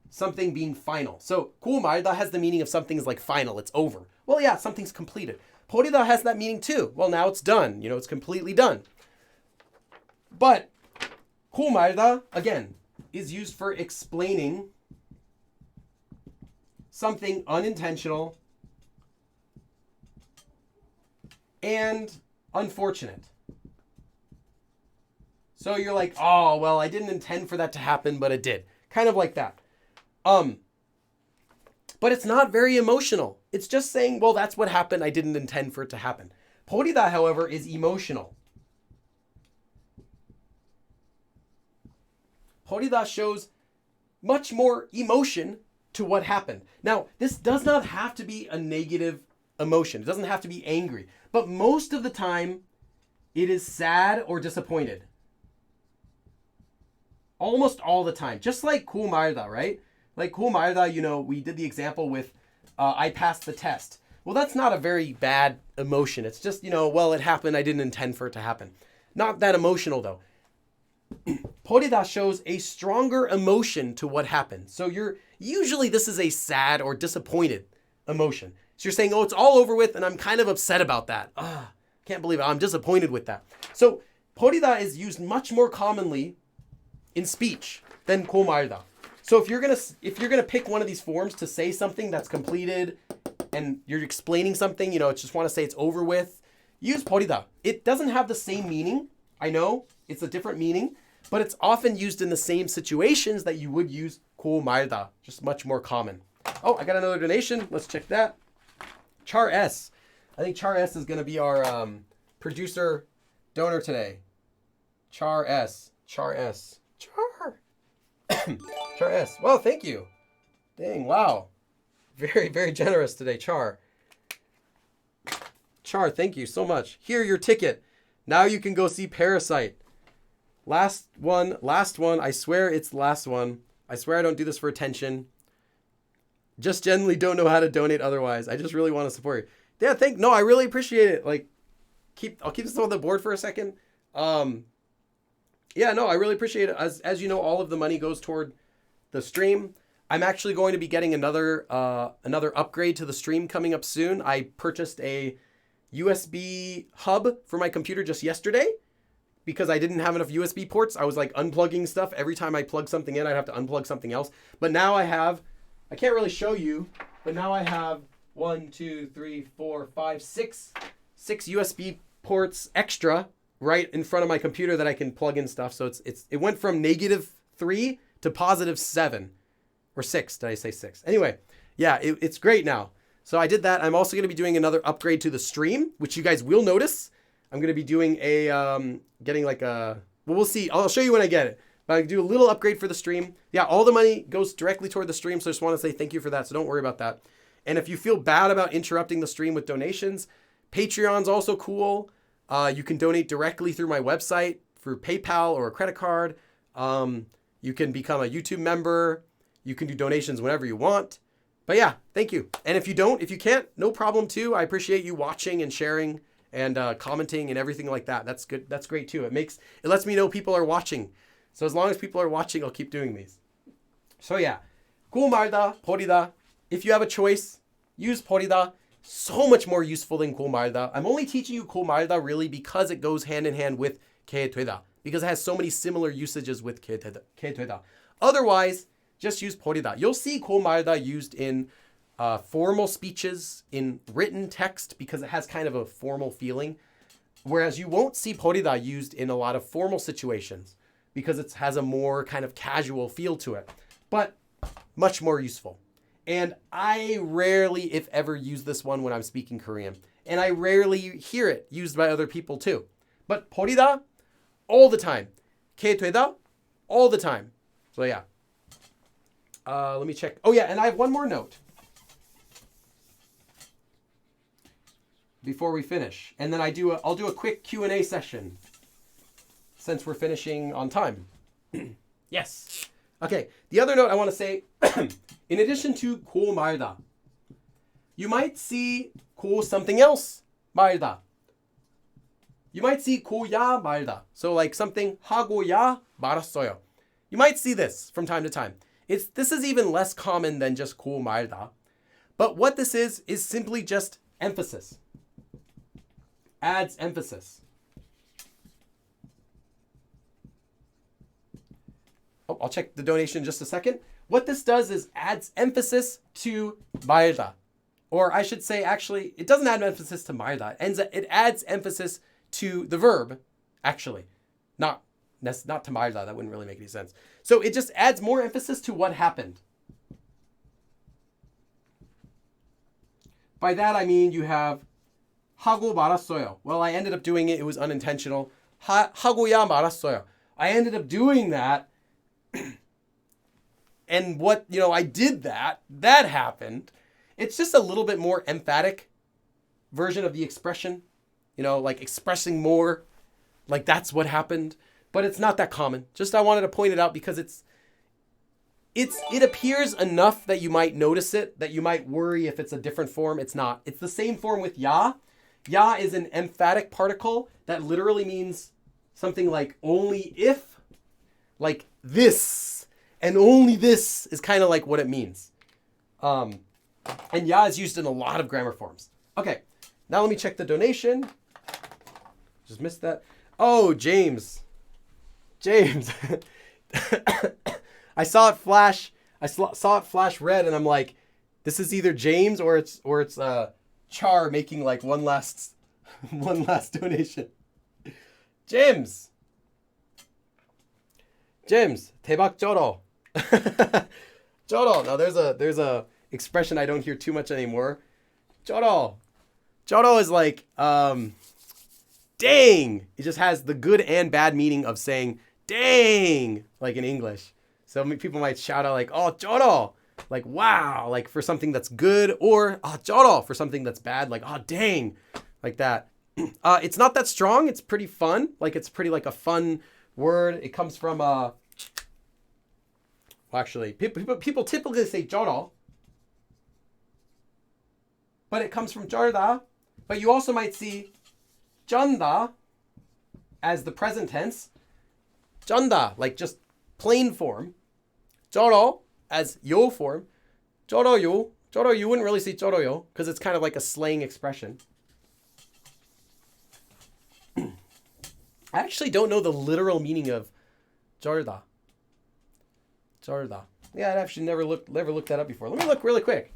something being final. So 고 말다 has the meaning of something's like final, it's over. Well, yeah, something's completed. 버리다 has that meaning too. Well, now it's done. It's completely done. But 고 말다, again, is used for explaining something unintentional and unfortunate. So you're like, oh, well, I didn't intend for that to happen, but it did. Kind of like that. But it's not very emotional. It's just saying, well, that's what happened. I didn't intend for it to happen. 버리다, however, is emotional. 버리다 shows much more emotion to what happened. Now, this does not have to be a negative emotion. It doesn't have to be angry. But most of the time, it is sad or disappointed. Almost all the time. Just like 고 말다, right? Like 고 말다, we did the example with I passed the test. Well, that's not a very bad emotion. It's just, well, it happened. I didn't intend for it to happen. Not that emotional, though. 버리다 shows a stronger emotion to what happened. So usually this is a sad or disappointed emotion. So you're saying, oh, it's all over with, and I'm kind of upset about that. Can't believe it. I'm disappointed with that. So 버리다 is used much more commonly in speech than 고 말다. So if you're gonna pick one of these forms to say something that's completed and you're explaining something, just want to say it's over with, use 버리다. It doesn't have the same meaning. I know it's a different meaning, but it's often used in the same situations that you would use 고 말다, just much more common. Oh, I got another donation. Let's check that. Char S. I think Char S is going to be our producer donor today. Char S. Char S. Char S. Well, thank you. Dang, wow. Very, very generous today, Char. Char, thank you so much. Here, your ticket. Now you can go see Parasite. Last one. I swear it's the last one. I swear I don't do this for attention. Just generally don't know how to donate otherwise. I just really want to support you. Yeah, no, I really appreciate it. I'll keep this on the board for a second. Yeah, no, I really appreciate it. As you know, all of the money goes toward the stream. I'm actually going to be getting another upgrade to the stream coming up soon. I purchased a USB hub for my computer just yesterday because I didn't have enough USB ports. I was like unplugging stuff. Every time I plug something in, I'd have to unplug something else. But now I can't really show you, but now I have 6 USB ports extra right in front of my computer that I can plug in stuff. So it went from -3 to +7 or 6. Did I say 6? Anyway, yeah, it's great now. So I did that. I'm also going to be doing another upgrade to the stream, which you guys will notice. I'm going to be doing we'll see. I'll show you when I get it. But I do a little upgrade for the stream. Yeah, all the money goes directly toward the stream. So I just want to say thank you for that. So don't worry about that. And if you feel bad about interrupting the stream with donations, Patreon's also cool. You can donate directly through my website through PayPal or a credit card. You can become a YouTube member. You can do donations whenever you want. But yeah, thank you. And if you can't, no problem too. I appreciate you watching and sharing and commenting and everything like that. That's good. That's great too. It lets me know people are watching. So as long as people are watching, I'll keep doing these. So yeah, 고 말다, 버리다. If you have a choice, use 버리다. So much more useful than 고 말다. I'm only teaching you 고 말다 really because it goes hand in hand with 게 되다. Because it has so many similar usages with 게 되다. Otherwise, just use 버리다. You'll see 고 말다 used in formal speeches, in written text, because it has kind of a formal feeling. Whereas you won't see 버리다 used in a lot of formal situations because it has a more kind of casual feel to it. But much more useful. And I rarely, if ever, use this one when I'm speaking Korean. And I rarely hear it used by other people too. But 버리다, all the time. 게 되다, all the time. So yeah. Let me check. Oh yeah, and I have one more note before we finish. And then I'll do a quick Q&A session since we're finishing on time. Yes. Okay, the other note I want to say, in addition to 고 말다, you might see 고 something else 말다. You might see 고야 말다. So like something 하고야 말았어요. You might see this from time to time. This is even less common than just 고 말다. But what this is simply just emphasis. Adds emphasis. Oh, I'll check the donation in just a second. What this does is adds emphasis to 말다. Or I should say, actually, it doesn't add emphasis to 말다. It adds emphasis to the verb, actually. Not to 말다. That wouldn't really make any sense. So it just adds more emphasis to what happened. By that I mean you have 하고 말았어요. Well, I ended up doing it. It was unintentional. 하고야 말았어요. I ended up doing that. And what, I did that. That happened. It's just a little bit more emphatic version of the expression. Like expressing more. Like that's what happened. But it's not that common. Just I wanted to point it out because it appears enough that you might notice it, that you might worry if it's a different form. It's not. It's the same form with ya. Ya is an emphatic particle that literally means something like only if, like this, and only this is kind of like what it means. And ya is used in a lot of grammar forms. Okay, now let me check the donation. Just missed that. Oh, James. I saw it flash. I saw it flash red, and I'm like, this is either James or it's Char making like one last donation. James, 대박 쩔어. 쩔어. Now there's a expression I don't hear too much anymore. 쩔어. 쩔어 is like dang. It just has the good and bad meaning of saying dang, like in English. So people might shout out like, oh, 쩔어, like wow, like for something that's good, or 쩔어 for something that's bad, like oh dang, like that. It's not that strong. It's pretty fun. Like it's pretty like a fun word. It comes from well, actually, people typically say 쩔어, but it comes from 쩔다. But you also might see 쩐다 as the present tense. 쩐다, like just plain form. 쩔어 as yo form. 쩔어요. 쩔어, you wouldn't really see 쩔어요 because it's kind of like a slang expression. I actually don't know the literal meaning of 쩔다. 쩔다. Yeah, I actually never looked that up before. Let me look really quick.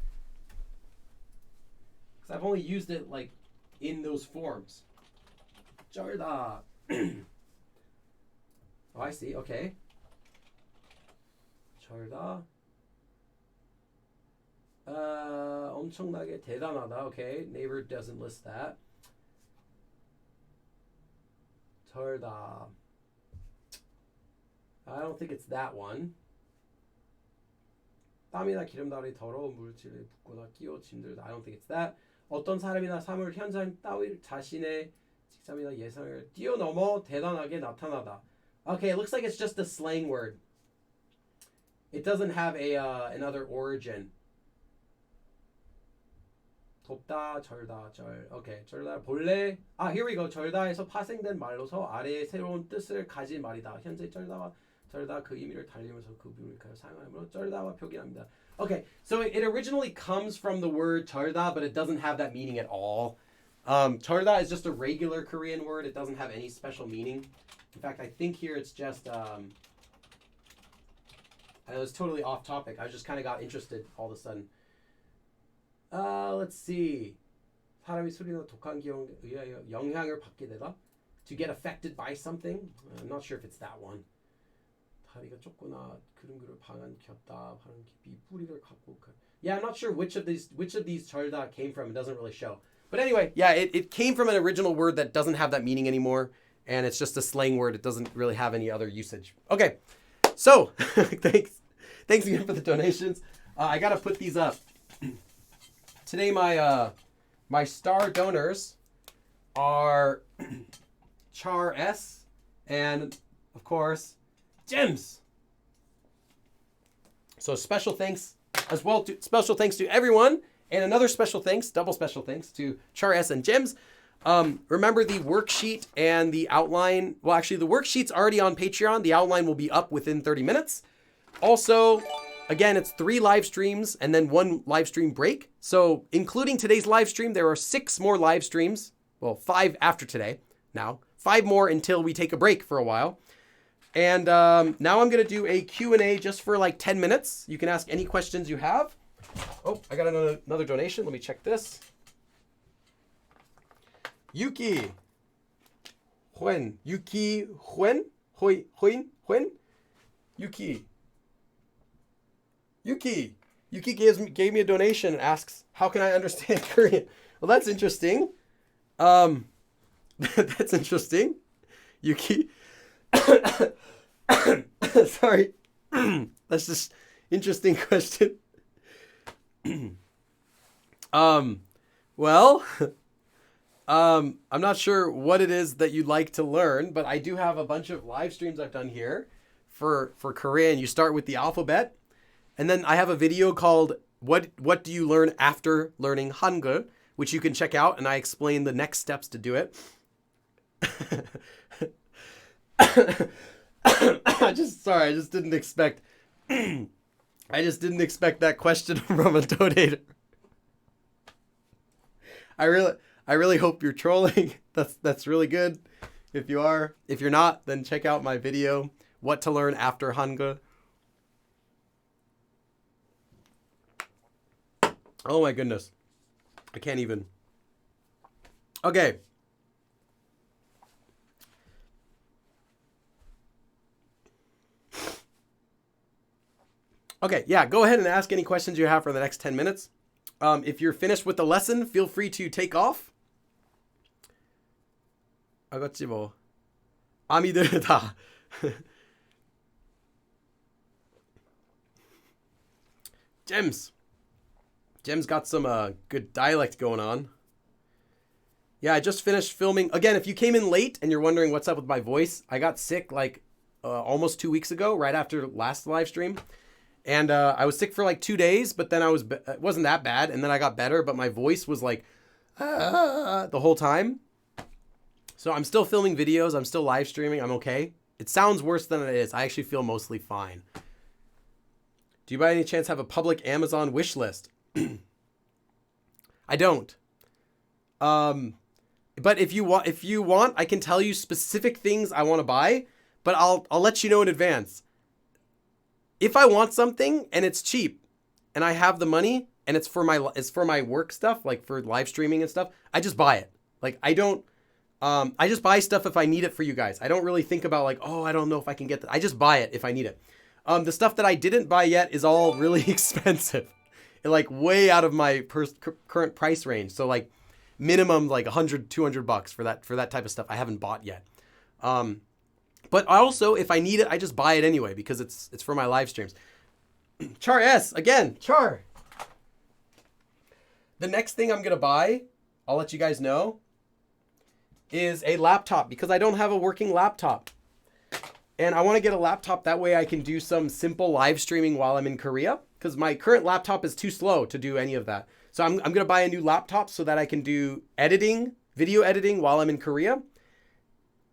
Because I've only used it like in those forms. 쩔다. Oh, I see. Okay. 쩔다. 엄청나게 대단하다. Okay. Naver doesn't list that. 쩔다. I don't think it's that one. 땀이나 기름다리 더러운 물질에 붓거나 끼워 짐들다. I don't think it's that. 어떤 사람이나 사물, 현상 따위 자신의 직감이나 예상을 뛰어넘어 대단하게 나타나다. Okay, it looks like it's just a slang word. It doesn't have another origin. 덥다, 절다, 절. Okay, 절다, 본래. Here we go. 절다에서 파생된 말로서 아래의 새로운 뜻을 가진 말이다. 현재 절다와 절다 그 의미를 달리면서 그 부분을 사용하므로 절다와 표기합니다. Okay, so it originally comes from the word 절다, but it doesn't have that meaning at all. 절다 is just a regular Korean word. It doesn't have any special meaning. In fact, I think here it's just, I was totally off topic. I just kind of got interested all of a sudden. Let's see. 사람이 소리나 독한 기억에 의하여 영향을 받게 되다. To get affected by something. I'm not sure if it's that one. 다리가 좁거나 그릉그를 방안 겼다. 바람 깊이 뿌리를 갖고. Yeah, I'm not sure which of these 절다 came from. It doesn't really show. But anyway, yeah, it came from an original word that doesn't have that meaning anymore. And it's just a slang word. It doesn't really have any other usage. Okay, so thanks again for the donations. I gotta put these up. Today my star donors are Char S and of course Gems. So special thanks as well special thanks to everyone, and another double special thanks to Char S and Gems. Remember the worksheet and the outline. Well, actually, the worksheet's already on Patreon. The outline will be up within 30 minutes. Also, Again, it's 3 live streams and then 1 live stream break. So including today's live stream, there are 6 more live streams. Well, 5 after today now. 5 more until we take a break for a while. And now I'm going to do a Q&A just for like 10 minutes. You can ask any questions you have. Oh, I got another donation. Let me check this. Yuki. Huen. Yuki Huen? Huen? Yuki. Yuki gave me a donation and asks, how can I understand Korean? Well, that's interesting. That's interesting. Yuki. Sorry. That's just interesting question. Well, I'm not sure what it is that you'd like to learn, but I do have a bunch of live streams I've done here for Korean. You start with the alphabet, and then I have a video called What Do You Learn After Learning Hangul, which you can check out, and I explain the next steps to do it. I just didn't expect that question from a donator. I really hope you're trolling. That's really good. If you are, if you're not, then check out my video, What to Learn After Hangul. Oh my goodness. I can't even. Okay. Okay, yeah, go ahead and ask any questions you have for the next 10 minutes. If you're finished with the lesson, feel free to take off. 아갔지 뭐. 아미들 다. Jem's got some good dialect going on. Yeah, I just finished filming. Again, if you came in late and you're wondering what's up with my voice, I got sick like almost 2 weeks ago, right after last live stream. And I was sick for like 2 days, but then it wasn't that bad. And then I got better, but my voice was like the whole time. So I'm still filming videos. I'm still live streaming. I'm okay. It sounds worse than it is. I actually feel mostly fine. Do you by any chance have a public Amazon wish list? I don't. But if you want, I can tell you specific things I want to buy, but I'll let you know in advance. If I want something and it's cheap and I have the money and it's for my work stuff, like for live streaming and stuff, I just buy it. Like I just buy stuff if I need it for you guys. I don't really think about like, oh, I don't know if I can get that. I just buy it if I need it. The stuff that I didn't buy yet is all really expensive. Like way out of my current price range. So like minimum like $100-$200 for that type of stuff I haven't bought yet. But also if I need it, I just buy it anyway because it's for my live streams. Char S again, Char. The next thing I'm gonna buy, I'll let you guys know, is a laptop because I don't have a working laptop. And I want to get a laptop that way I can do some simple live streaming while I'm in Korea because my current laptop is too slow to do any of that. So I'm going to buy a new laptop so that I can do video editing while I'm in Korea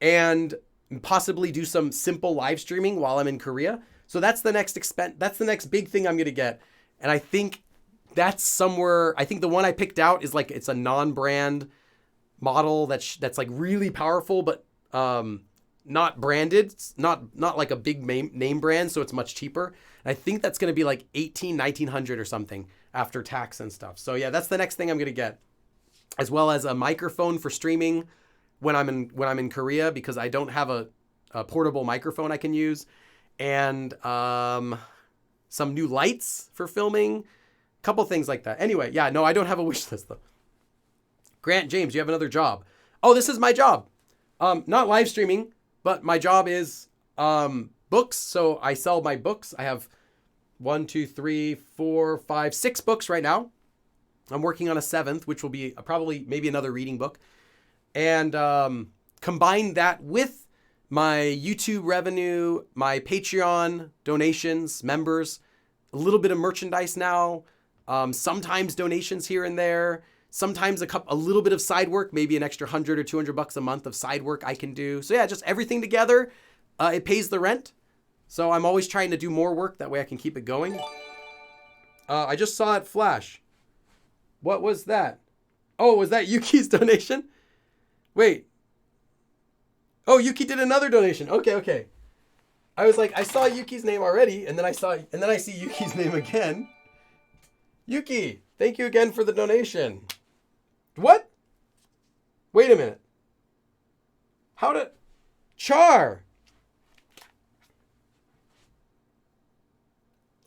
and possibly do some simple live streaming while I'm in Korea. So that's the next that's the next big thing I'm going to get. And I think that's somewhere, I think the one I picked out is like, it's a non-brand model that's like really powerful, but not branded, not like a big name brand, so it's much cheaper. And I think that's going to be like $1,900 or something after tax and stuff. So yeah, that's the next thing I'm going to get, as well as a microphone for streaming when I'm in Korea because I don't have a portable microphone I can use, and some new lights for filming, a couple things like that. Anyway, yeah, no, I don't have a wish list though. Grant James, you have another job. Oh, this is my job. Not live streaming. But my job is books, so I sell my books. I have 6 books right now. I'm working on a 7th, which will be probably maybe another reading book. And combine that with my YouTube revenue, my Patreon donations, members, a little bit of merchandise now, sometimes donations here and there. Sometimes a little bit of side work, maybe an extra $100 or $200 a month of side work I can do. So yeah, just everything together, it pays the rent. So I'm always trying to do more work. That way I can keep it going. I just saw it flash. What was that? Oh, was that Yuki's donation? Wait. Oh, Yuki did another donation. Okay. I was like, I saw Yuki's name already, and then I see Yuki's name again. Yuki, thank you again for the donation. What? Wait a minute. How did... Char!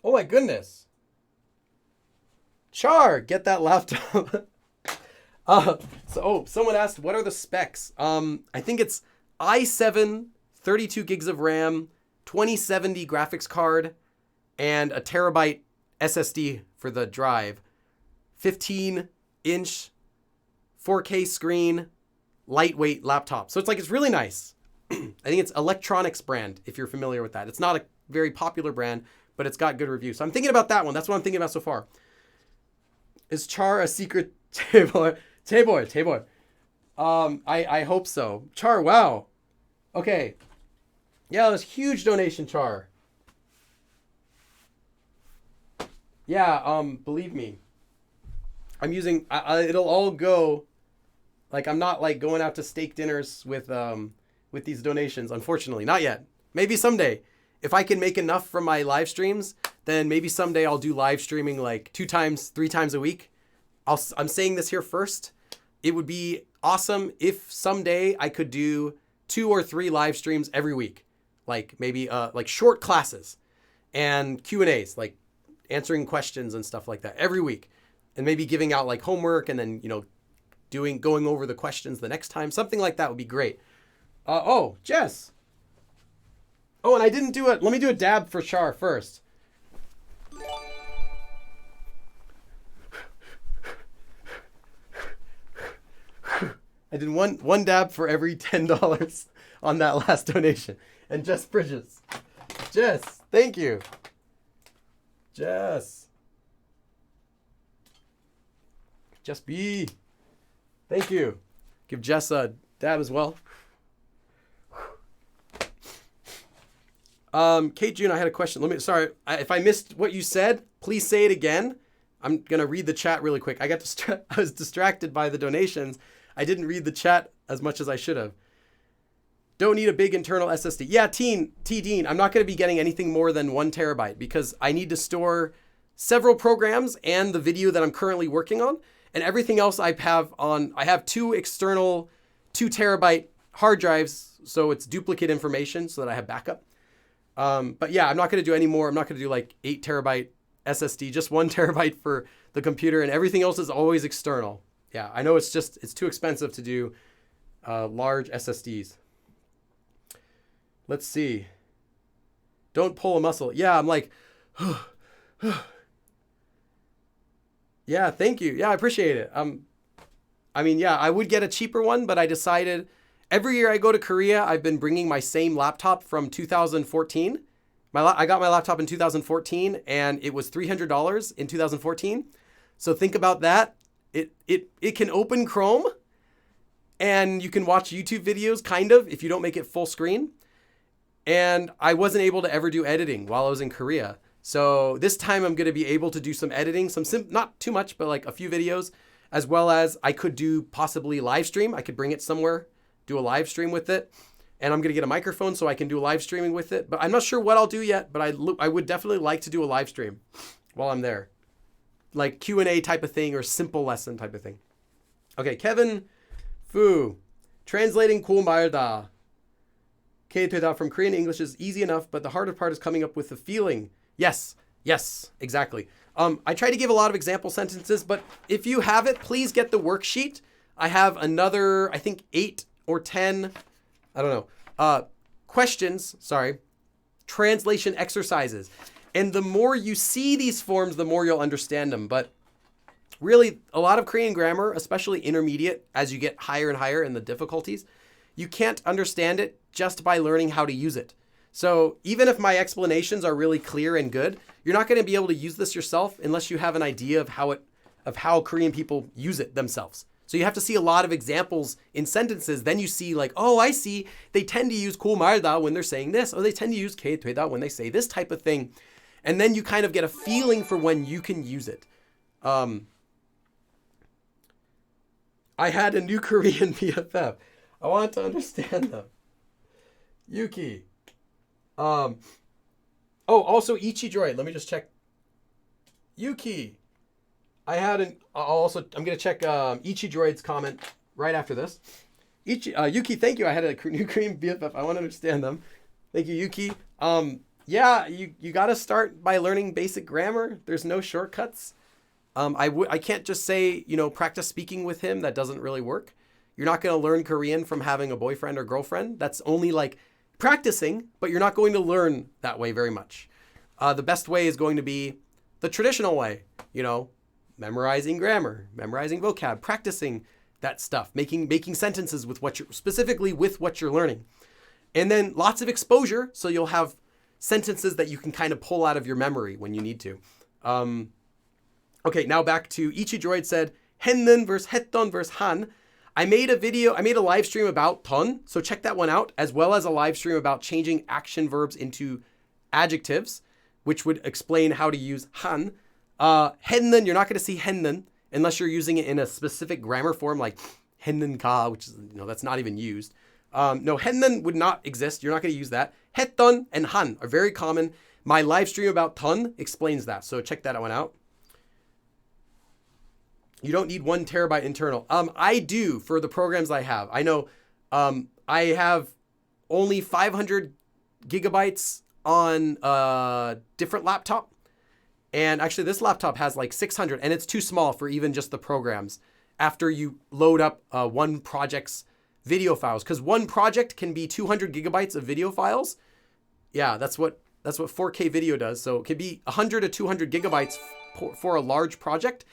Oh my goodness. Char, get that laptop. Someone asked, what are the specs? I think it's i7, 32 gigs of RAM, 2070 graphics card, and a terabyte SSD for the drive. 15-inch 4K screen, lightweight laptop. So it's really nice. I think it's Electronics brand, if you're familiar with that. It's not a very popular brand, but it's got good reviews. So I'm thinking about that one. That's what I'm thinking about so far. Is Char a secret Tay-boy? Tay-boy. I hope so. Char, wow. Okay. Yeah, that's huge donation, Char. Yeah, believe me. I'm using, it'll all go, like, I'm not like going out to steak dinners with these donations, unfortunately. Not yet. Maybe someday. If I can make enough from my live streams, then maybe someday I'll do live streaming like 3 times a week. I'm saying this here first. It would be awesome if someday I could do 2 or 3 live streams every week. Like maybe like short classes and Q&As, like answering questions and stuff like that every week. And maybe giving out like homework and then, going over the questions the next time. Something like that would be great. Oh, Jess. Oh, and I didn't do it. Let me do a dab for Char first. I did one dab for every $10 on that last donation. And Jess Bridges. Jess, thank you. Jess B. Thank you. Give Jess a dab as well. Kate June, I had a question. Sorry, if I missed what you said, please say it again. I'm going to read the chat really quick. I was distracted by the donations. I didn't read the chat as much as I should have. Don't need a big internal SSD. Yeah, Dean, I'm not going to be getting anything more than 1 terabyte because I need to store several programs and the video that I'm currently working on, and everything else I have 2 external 2 terabyte hard drives. So it's duplicate information so that I have backup. But yeah, I'm not going to do any more. I'm not going to do like 8 terabyte SSD, just 1 terabyte for the computer, and everything else is always external. Yeah, I know it's too expensive to do large SSDs. Let's see. Don't pull a muscle. Yeah, I'm like, yeah, thank you. Yeah, I appreciate it. I would get a cheaper one, but I decided every year I go to Korea, I've been bringing my same laptop from 2014. I got my laptop in 2014 and it was $300 in 2014. So think about that. It can open Chrome and you can watch YouTube videos kind of if you don't make it full screen. And I wasn't able to ever do editing while I was in Korea. So this time I'm going to be able to do some editing, not too much, but like a few videos, as well as I could do possibly live stream. I could bring it somewhere, do a live stream with it. And I'm going to get a microphone so I can do live streaming with it. But I'm not sure what I'll do yet, but I would definitely like to do a live stream while I'm there. Like Q&A type of thing or simple lesson type of thing. Okay, Kevin Fu. Translating cool 말다. K-되다 from Korean to English is easy enough, but the harder part is coming up with the feeling. Yes, exactly. I try to give a lot of example sentences, but if you have it, please get the worksheet. I have another, I think 8 or 10, I don't know, translation exercises. And the more you see these forms, the more you'll understand them. But really, a lot of Korean grammar, especially intermediate, as you get higher and higher in the difficulties, you can't understand it just by learning how to use it. So even if my explanations are really clear and good, you're not going to be able to use this yourself unless you have an idea of how Korean people use it themselves. So you have to see a lot of examples in sentences. Then you see like, oh, I see. They tend to use 고 말다 when they're saying this. Or they tend to use 게 되다 when they say this type of thing. And then you kind of get a feeling for when you can use it. I had a new Korean BFF. I want to understand them. Yuki. Oh, also Ichidroid. Let me just check. Yuki. I'm going to check Ichidroid's comment right after this. Yuki, thank you. I had a new Korean BFF. I want to understand them. Thank you, Yuki. Yeah, you got to start by learning basic grammar. There's no shortcuts. I can't just say, practice speaking with him. That doesn't really work. You're not going to learn Korean from having a boyfriend or girlfriend. That's only like practicing, but you're not going to learn that way very much. The best way is going to be the traditional way, memorizing grammar, memorizing vocab, practicing that stuff, making sentences with specifically with what you're learning. And then lots of exposure, so you'll have sentences that you can kind of pull out of your memory when you need to. Okay, now back to Ichidroid said, 했는 versus 했던 versus 한. I made a live stream about 던, so check that one out, as well as a live stream about changing action verbs into adjectives, which would explain how to use 한. 했는, you're not going to see 했는 unless you're using it in a specific grammar form like 했는가, which is, that's not even used. No, 했는 would not exist. You're not going to use that. 했던 and 한 are very common. My live stream about 던 explains that, so check that one out. You don't need 1 terabyte internal. I do for the programs I have. I know I have only 500 gigabytes on a different laptop. And actually this laptop has like 600 and it's too small for even just the programs after you load up one project's video files. Because one project can be 200 gigabytes of video files. Yeah, that's what 4K video does. So it could be 100 to 200 gigabytes for a large project.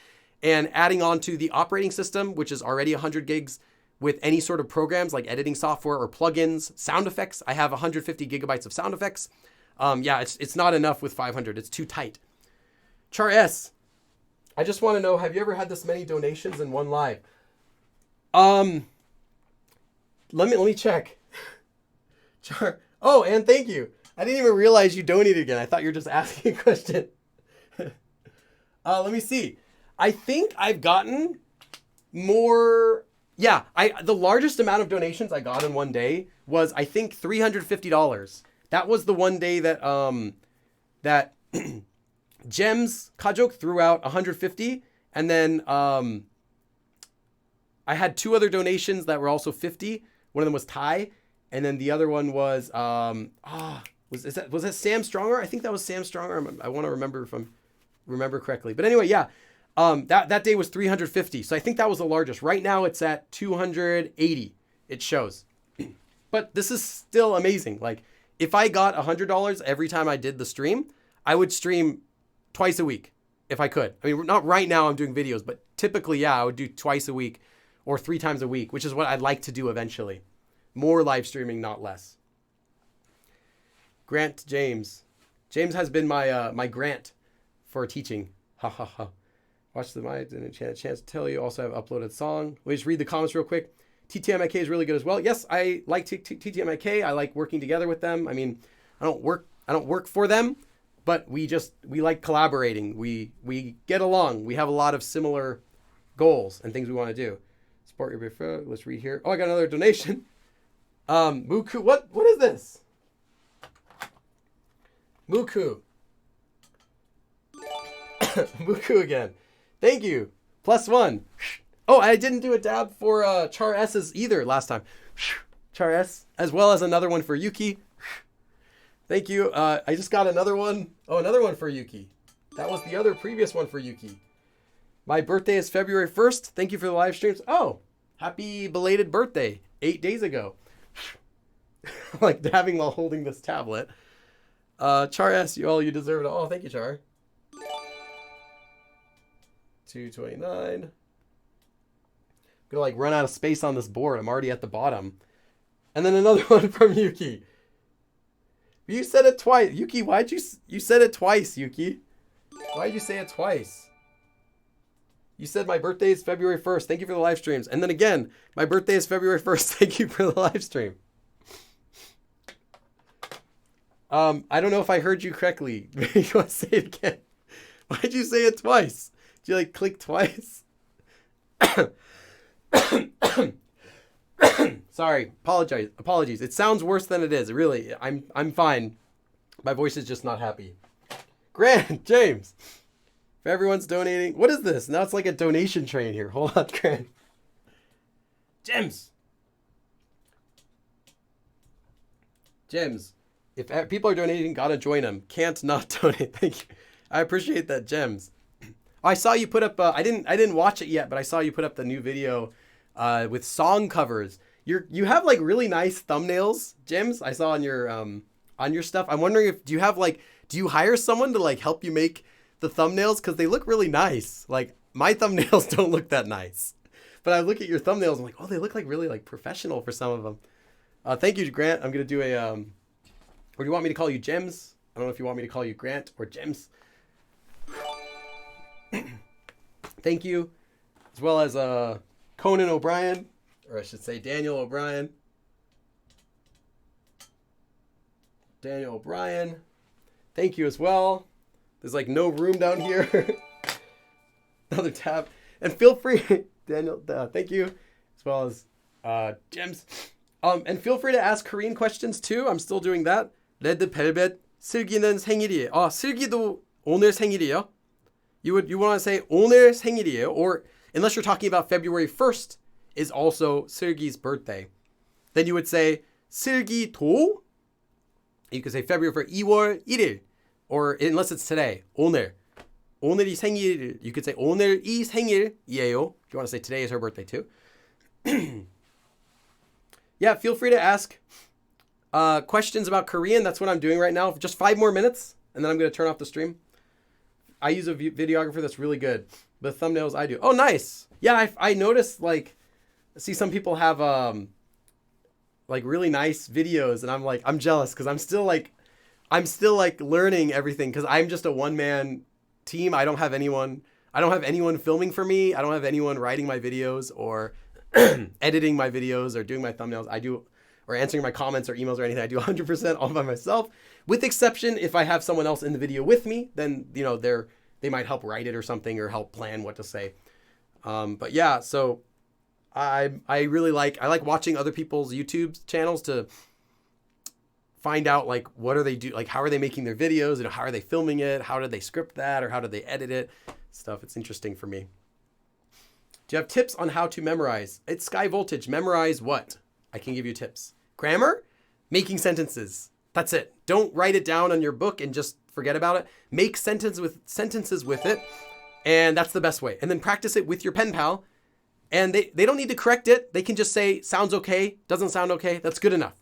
And adding on to the operating system, which is already 100 gigs with any sort of programs like editing software or plugins, sound effects. I have 150 gigabytes of sound effects. Yeah, it's not enough with 500. It's too tight. Char S, I just want to know, have you ever had this many donations in one live? Let me check. Char, oh, and thank you. I didn't even realize you donated again. I thought you were just asking a question. Let me see. I think I've gotten more. Yeah, the largest amount of donations I got in one day was, I think, $350. That was the one day that Gems Kajok threw out 150, and then I had 2 other donations that were also 50. One of them was Thai, and then the other one was was that Sam Stronger? I think that was Sam Stronger. I want to remember if I remember correctly. But anyway, yeah. That day was 350. So I think that was the largest. Right now it's at 280. It shows. But this is still amazing. Like if I got $100 every time I did the stream, I would stream twice a week if I could. I mean, not right now I'm doing videos, but typically, yeah, I would do twice a week or 3 times a week, which is what I'd like to do eventually. More live streaming, not less. Grant James. James has been my grant for teaching. Ha ha ha. Watch the mic, didn't get a chance to tell you. Also have uploaded song. Let me just read the comments real quick. TTMIK is really good as well. Yes, I like TTMIK. I like working together with them. I mean, I don't work for them, but we like collaborating. We get along. We have a lot of similar goals and things we want to do. Support your prefer. Let's read here. Oh, I got another donation. Muku, what is this? Muku. Muku again. Thank you. +1. Oh, I didn't do a dab for Char S's either last time. Char S, as well as another one for Yuki. Thank you. I just got another one. Oh, another one for Yuki. That was the other previous one for Yuki. My birthday is February 1st. Thank you for the live streams. Oh, happy belated birthday. 8 days ago. Like dabbing while holding this tablet. Char S, you deserve it. Oh, thank you, Char. 229. I'm gonna like run out of space on this board. I'm already at the bottom. And then another one from Yuki. You said it twice. Yuki, why'd you said it twice, Yuki? Why'd you say it twice? You said my birthday is February 1st. Thank you for the live streams. And then again, my birthday is February 1st. Thank you for the live stream. I don't know if I heard you correctly. You want to say it again? Why'd you say it twice? Did you like click twice? Sorry. Apologies. It sounds worse than it is. Really, I'm fine. My voice is just not happy. Grant, James. If everyone's donating, what is this? Now it's like a donation train here. Hold on, Grant. Gems. If people are donating, gotta join them. Can't not donate. Thank you. I appreciate that, Gems. I saw you put up. I didn't watch it yet, but I saw you put up the new video with song covers. You have like really nice thumbnails, Gems. I saw on your stuff. I'm wondering do you hire someone to like help you make the thumbnails, because they look really nice. Like my thumbnails don't look that nice, but I look at your thumbnails. I'm like, oh, they look like really like professional for some of them. Thank you, Grant. I'm gonna do a or do you want me to call you Gems? I don't know if you want me to call you Grant or Gems. Thank you, as well as Conan O'Brien, or I should say Daniel O'Brien. Daniel O'Brien. Thank you as well. There's like no room down here. Another tab. And feel free, Daniel, thank you, as well as Gems. And feel free to ask Korean questions too. I'm still doing that. 레드 벨벳 슬기는 생일이에요. 슬기도 오늘 생일이에요. You want to say 오늘 생일이에요, or unless you're talking about February 1st is also 슬기's birthday. Then you would say 슬기도. You could say February 1st, 2월 1일. Or unless it's today, 오늘. 오늘이 생일. You could say 오늘이 생일이에요. If you want to say today is her birthday too. Yeah, feel free to ask questions about Korean. That's what I'm doing right now. Just 5 more minutes, and then I'm going to turn off the stream. I use a videographer that's really good. The thumbnails I do. Oh, nice. Yeah, I noticed, like, see some people have like really nice videos, and I'm jealous because I'm still learning everything, because I'm just a one-man team. I don't have anyone filming for me. I don't have anyone writing my videos or editing my videos or doing my thumbnails. Or answering my comments or emails or anything. I do 100% all by myself, with exception if I have someone else in the video with me, then they might help write it or something, or help plan what to say. But yeah, so I really like watching other people's YouTube channels to find out like what are they do, like how are they making their videos, and how are they filming it, how do they script that, or how do they edit it, stuff. It's interesting for me. Do you have tips on how to memorize? It's Sky Voltage. Memorize what? I can give you tips. Grammar, making sentences. That's it. Don't write it down on your book and just forget about it. Make sentences with it, and that's the best way. And then practice it with your pen pal, and they don't need to correct it. They can just say, sounds okay, doesn't sound okay. That's good enough.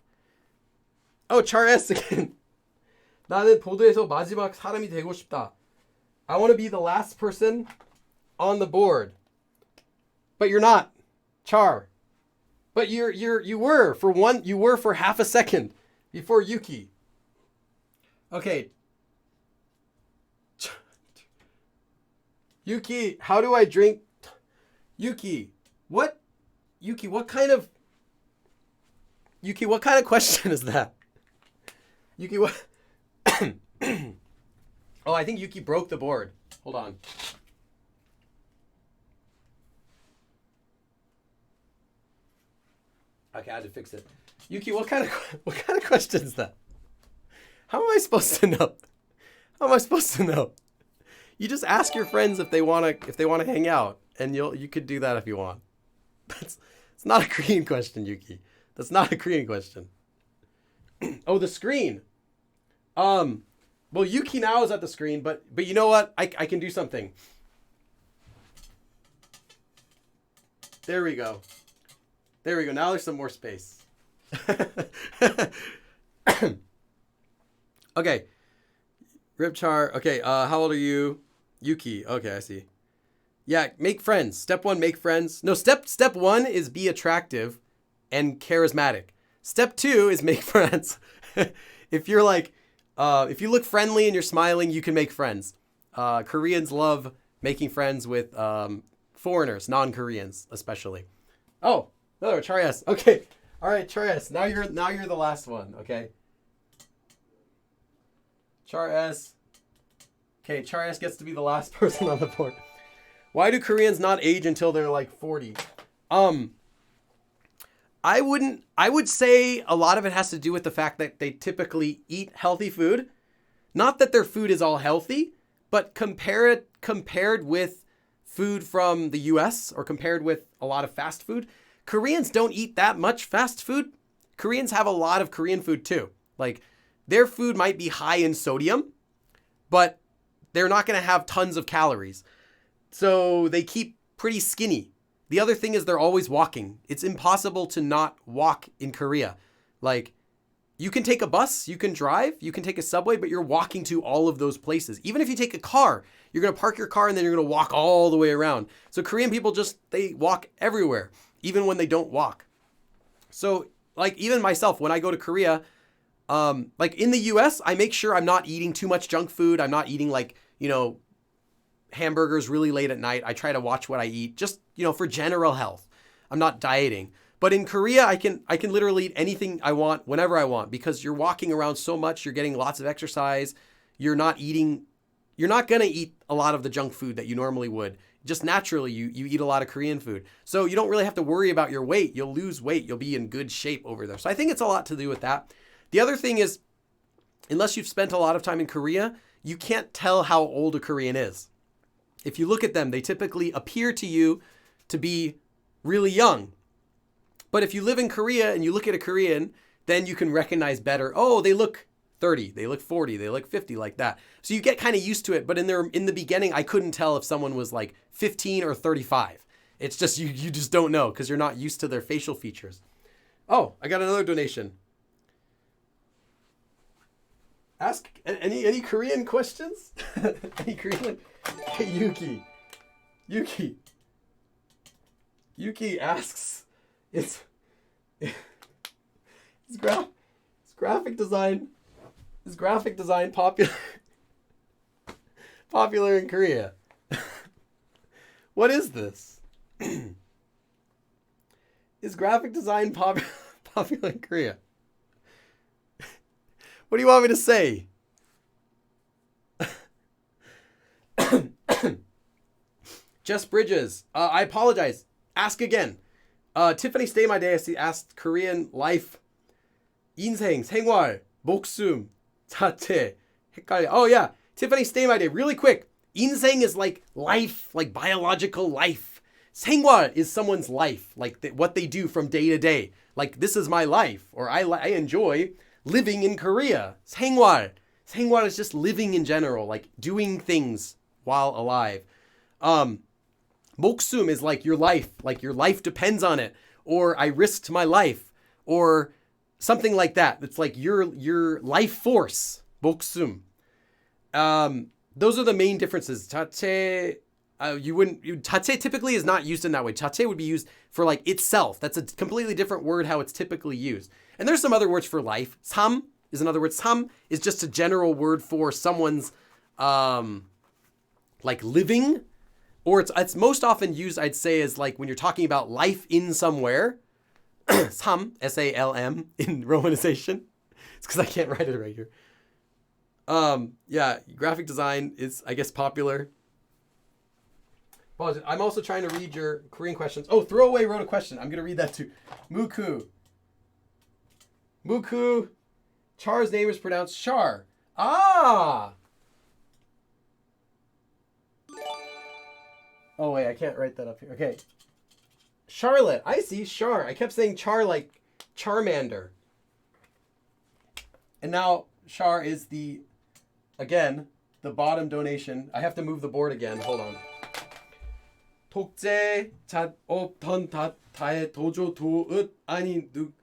Oh, Char S again. 나는 보드에서 마지막 사람이 되고 싶다. I want to be the last person on the board. But you're not, Char. But you were for half a second before Yuki. Okay. Yuki, how do I drink? Yuki, what kind of question is that? Yuki, what? Oh, I think Yuki broke the board. Hold on. Okay, I had to fix it. Yuki, what kind of question is that? How am I supposed to know? How am I supposed to know? You just ask your friends if they wanna hang out, and you could do that if you want. It's not a Korean question, Yuki. That's not a Korean question. Oh, the screen. Well, Yuki now is at the screen, but you know what? I can do something. There we go. There we go. Now there's some more space. Okay. Ripchar. Okay. How old are you? Yuki. Okay, I see. Yeah, make friends. Step 1, make friends. No, step 1 is be attractive and charismatic. Step 2 is make friends. If you're like, if you look friendly and you're smiling, you can make friends. Koreans love making friends with foreigners, non-Koreans especially. Oh, no, Char S. Okay. All right, Char S. Now you're the last one, okay? Char S. Okay, Char S gets to be the last person on the board. Why do Koreans not age until they're like 40? I would say a lot of it has to do with the fact that they typically eat healthy food. Not that their food is all healthy, but compared with food from the US or compared with a lot of fast food, Koreans don't eat that much fast food. Koreans have a lot of Korean food too. Like their food might be high in sodium, but they're not going to have tons of calories. So they keep pretty skinny. The other thing is they're always walking. It's impossible to not walk in Korea. Like you can take a bus, you can drive, you can take a subway, but you're walking to all of those places. Even if you take a car, you're going to park your car and then you're going to walk all the way around. So Korean people they walk everywhere, even when they don't walk. So like even myself, when I go to Korea, like in the US, I make sure I'm not eating too much junk food. I'm not eating like, hamburgers really late at night. I try to watch what I eat just, for general health. I'm not dieting. But in Korea, I can literally eat anything I want whenever I want because you're walking around so much. You're getting lots of exercise. You're not going to eat a lot of the junk food that you normally would. Just naturally, you eat a lot of Korean food. So you don't really have to worry about your weight. You'll lose weight. You'll be in good shape over there. So I think it's a lot to do with that. The other thing is, unless you've spent a lot of time in Korea, you can't tell how old a Korean is. If you look at them, they typically appear to you to be really young. But if you live in Korea and you look at a Korean, then you can recognize better, oh, they look 30, they look 40, they look 50, like that. So you get kind of used to it. But in the beginning, I couldn't tell if someone was like 15 or 35. It's just, you just don't know because you're not used to their facial features. Oh, I got another donation. Ask any Korean questions? Any Korean? Hey, Yuki asks, it's graphic design popular in Korea? What is this? Is graphic design popular in Korea? What do you want me to say? Jess Bridges, I apologize. Ask again. Tiffany Stay My Day asked Korean life, 인생, 생활, 목숨, 자체, 헷갈려. Oh yeah, Tiffany Stay My Day. Really quick. 인생 is like life, like biological life. 생활 is someone's life, like what they do from day to day. Like this is my life, or I enjoy living in Korea. 생활. 생활 is just living in general, like doing things while alive. 목숨 is like your life depends on it, or I risked my life, or something like that. It's like your life force. 목숨. Those are the main differences. 자체, 자체 typically is not used in that way. 자체 would be used for like itself. That's a completely different word how it's typically used. And there's some other words for life. 삶 is another word. 삶 is just a general word for someone's like living, or it's most often used, I'd say, as like when you're talking about life in somewhere. 삶, S-A-L-M in romanization. It's because I can't write it right here. Yeah, graphic design is, I guess, popular. Well, I'm also trying to read your Korean questions. Oh, Throwaway wrote a question. I'm going to read that too. Muku. Char's name is pronounced Char. Ah! Oh, wait, I can't write that up here. Okay. Charlotte. I see. Char. I kept saying Char like Charmander. And now Char is again, the bottom donation. I have to move the board again. Hold on. 독재 잣업던 다의 도조 도읍 아니 늑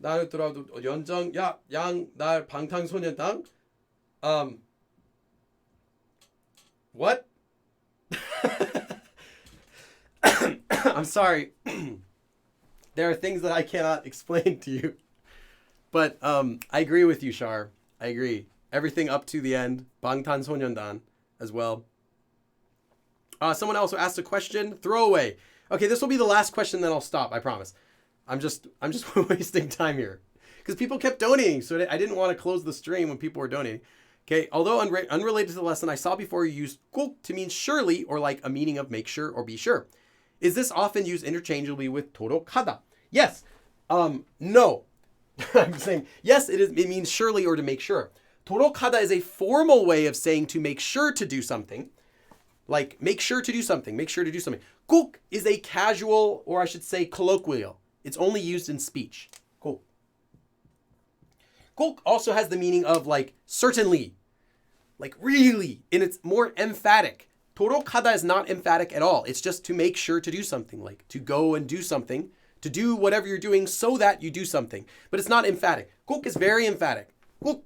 나를 돌아도 연정 야양날 방탄소년단. What? I'm sorry. There are things that I cannot explain to you. But I agree with you, Char. I agree. Everything up to the end. 방탄소년단 as well. Someone else asked a question. Throwaway. Okay, this will be the last question, then I'll stop. I promise. I'm just wasting time here because people kept donating, so I didn't want to close the stream when people were donating. Okay, although unrelated to the lesson, I saw before you used 꼭 to mean surely or like a meaning of make sure or be sure. Is this often used interchangeably with 도록하다? Yes. No. I'm saying yes. It means surely or to make sure. 도록하다 is a formal way of saying to make sure to do something. Like make sure to do something. Make sure to do something. 꼭 is a casual, or I should say colloquial. It's only used in speech. 꼭. 꼭 also has the meaning of like certainly, like really, and it's more emphatic. 도록하다 is not emphatic at all. It's just to make sure to do something, like to go and do something, to do whatever you're doing so that you do something. But it's not emphatic. 꼭 is very emphatic. 꼭.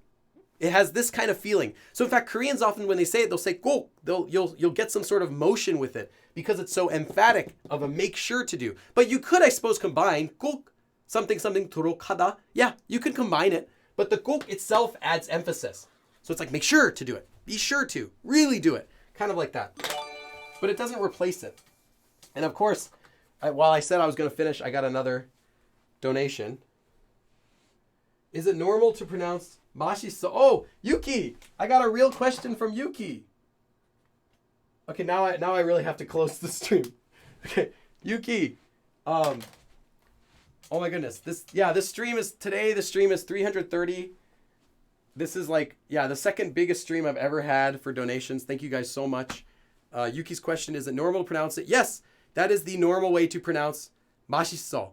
It has this kind of feeling. So in fact, Koreans often, when they say it, they'll say 꼭. You'll get some sort of motion with it because it's so emphatic of a make sure to do. But you could, I suppose, combine 꼭, something 도록하다. Yeah, you could combine it. But the 꼭 itself adds emphasis. So it's like make sure to do it. Be sure to. Really do it. Kind of like that. But it doesn't replace it. And of course, while I said I was going to finish, I got another donation. Is it normal to pronounce 맛있어? Oh, Yuki! I got a real question from Yuki. Okay, now I really have to close the stream. Okay, Yuki. Oh my goodness. The stream is 330. This is like, the second biggest stream I've ever had for donations. Thank you guys so much. Yuki's question, is it normal to pronounce it? Yes, that is the normal way to pronounce 맛있어.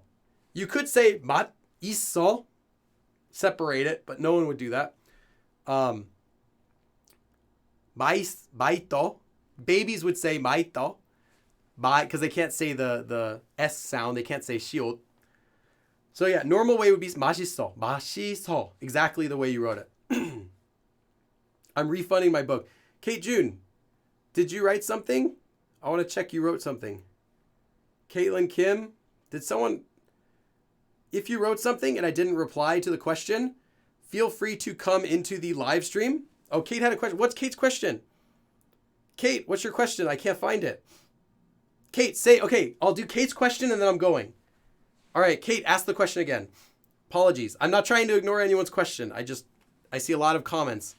You could say 맛있어, separate it, but no one would do that. 맛있어. Babies would say 맛있어, because they can't say the S sound. They can't say 시옷. So yeah, normal way would be 맛있어. 맛있어. Exactly the way you wrote it. I'm refunding my book. Kate June, did you write something? I want to check you wrote something. Caitlin Kim, did someone... If you wrote something and I didn't reply to the question, feel free to come into the live stream. Oh, Kate had a question. What's Kate's question? Kate, what's your question? I can't find it. Kate, okay, I'll do Kate's question and then I'm going. All right, Kate, ask the question again. Apologies. I'm not trying to ignore anyone's question. I see a lot of comments.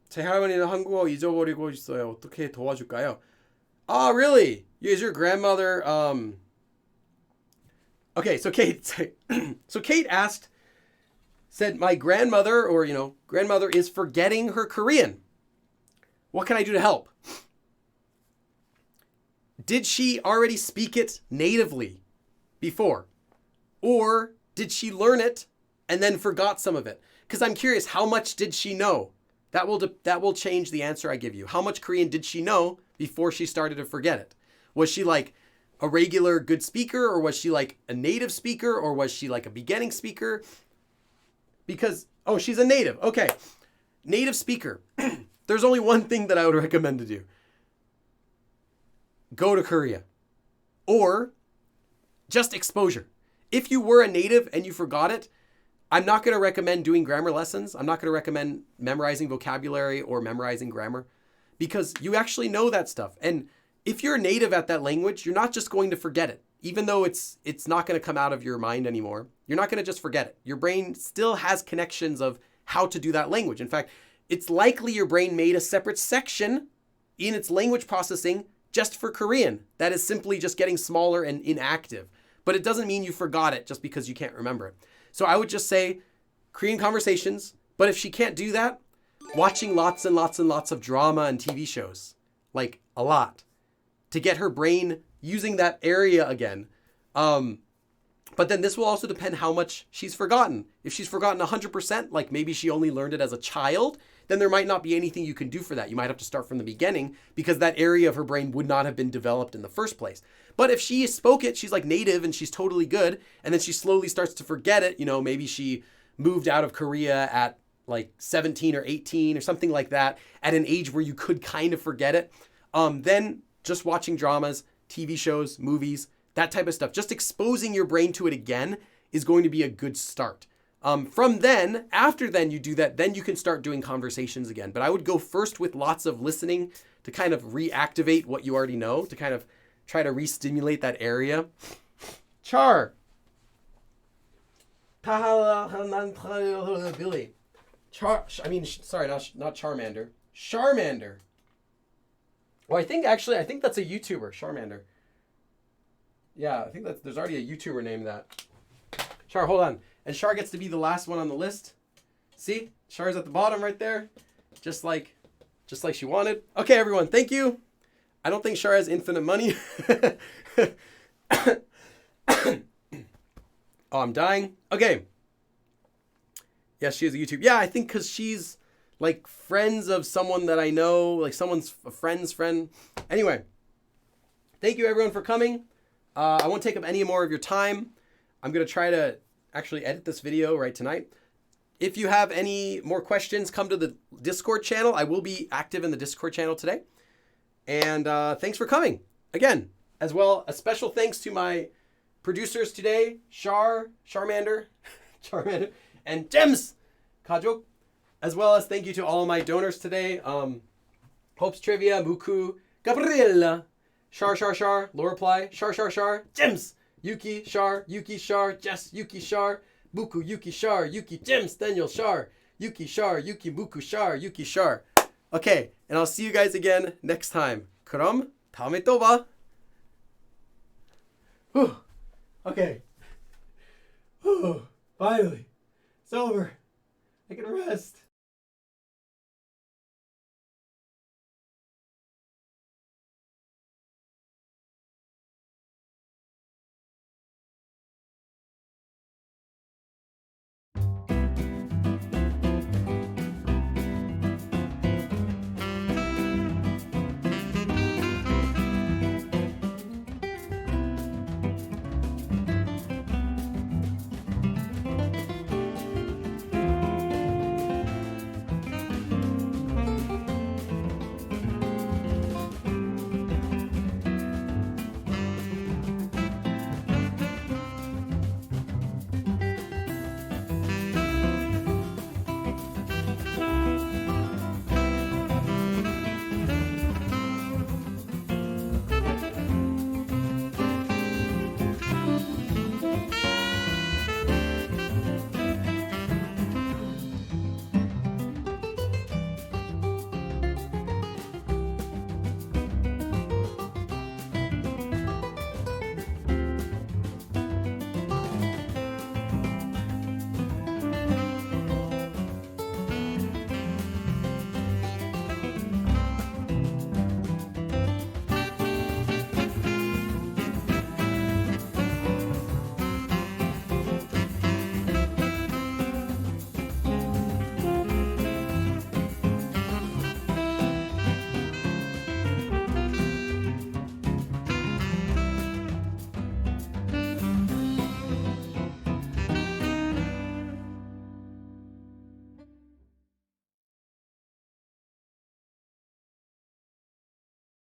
제 할머니는 한국어 잊어버리고 있어요. 어떻게 도와줄까요? Oh, really? Is your grandmother... Okay, so Kate said, my grandmother, or, grandmother is forgetting her Korean. What can I do to help? Did she already speak it natively before? Or did she learn it and then forgot some of it? Because I'm curious, how much did she know? That will change the answer I give you. How much Korean did she know before she started to forget it? Was she like a regular good speaker, or was she like a native speaker, or was she like a beginning speaker? Because, she's a native. Okay. Native speaker. There's only one thing that I would recommend to do. Go to Korea. Or just exposure. If you were a native and you forgot it, I'm not going to recommend doing grammar lessons. I'm not going to recommend memorizing vocabulary or memorizing grammar, because you actually know that stuff. And if you're a native at that language, you're not just going to forget it. Even though it's not going to come out of your mind anymore, you're not going to just forget it. Your brain still has connections of how to do that language. In fact, it's likely your brain made a separate section in its language processing just for Korean. That is simply just getting smaller and inactive. But it doesn't mean you forgot it just because you can't remember it. So I would just say Korean conversations. But if she can't do that, watching lots and lots and lots of drama and TV shows, like a lot, to get her brain using that area again. But then this will also depend how much she's forgotten. If she's forgotten 100%, like maybe she only learned it as a child, then there might not be anything you can do for that. You might have to start from the beginning, because that area of her brain would not have been developed in the first place. But if she spoke it, she's like native and she's totally good, and then she slowly starts to forget it, maybe she moved out of Korea at like 17 or 18 or something like that, at an age where you could kind of forget it, then just watching dramas, TV shows, movies, that type of stuff, just exposing your brain to it again is going to be a good start. From then, after then you do that, then you can start doing conversations again. But I would go first with lots of listening to kind of reactivate what you already know, to kind of try to re-stimulate that area. Char. Billy. Sorry, not Charmander. Charmander. Well, I think that's a YouTuber, Charmander. Yeah, I think there's already a YouTuber named that. Char, hold on. And Char gets to be the last one on the list. See? Char's at the bottom right there. Just like she wanted. Okay, everyone, thank you. I don't think Char has infinite money. Oh, I'm dying. Okay. Yes, she has a YouTube. Yeah, I think because she's like friends of someone that I know, like someone's a friend's friend. Anyway, thank you everyone for coming. I won't take up any more of your time. I'm going to try to actually edit this video right tonight. If you have any more questions, come to the Discord channel. I will be active in the Discord channel today. And thanks for coming. Again, as well, a special thanks to my producers today, Charmander, and Gems, Kajok. As well as thank you to all my donors today. Hope's Trivia, Muku, Gabriela, Char, Loreply, Char, Gems, Yuki, Char, Jess, Yuki, Char, Buku, Yuki, Char, Yuki, Gems, Daniel, Char, Yuki, Buku, Char, Yuki, Char. Okay, and I'll see you guys again next time. 그럼 다음에 또 봐. Okay. Finally. It's over. I can rest.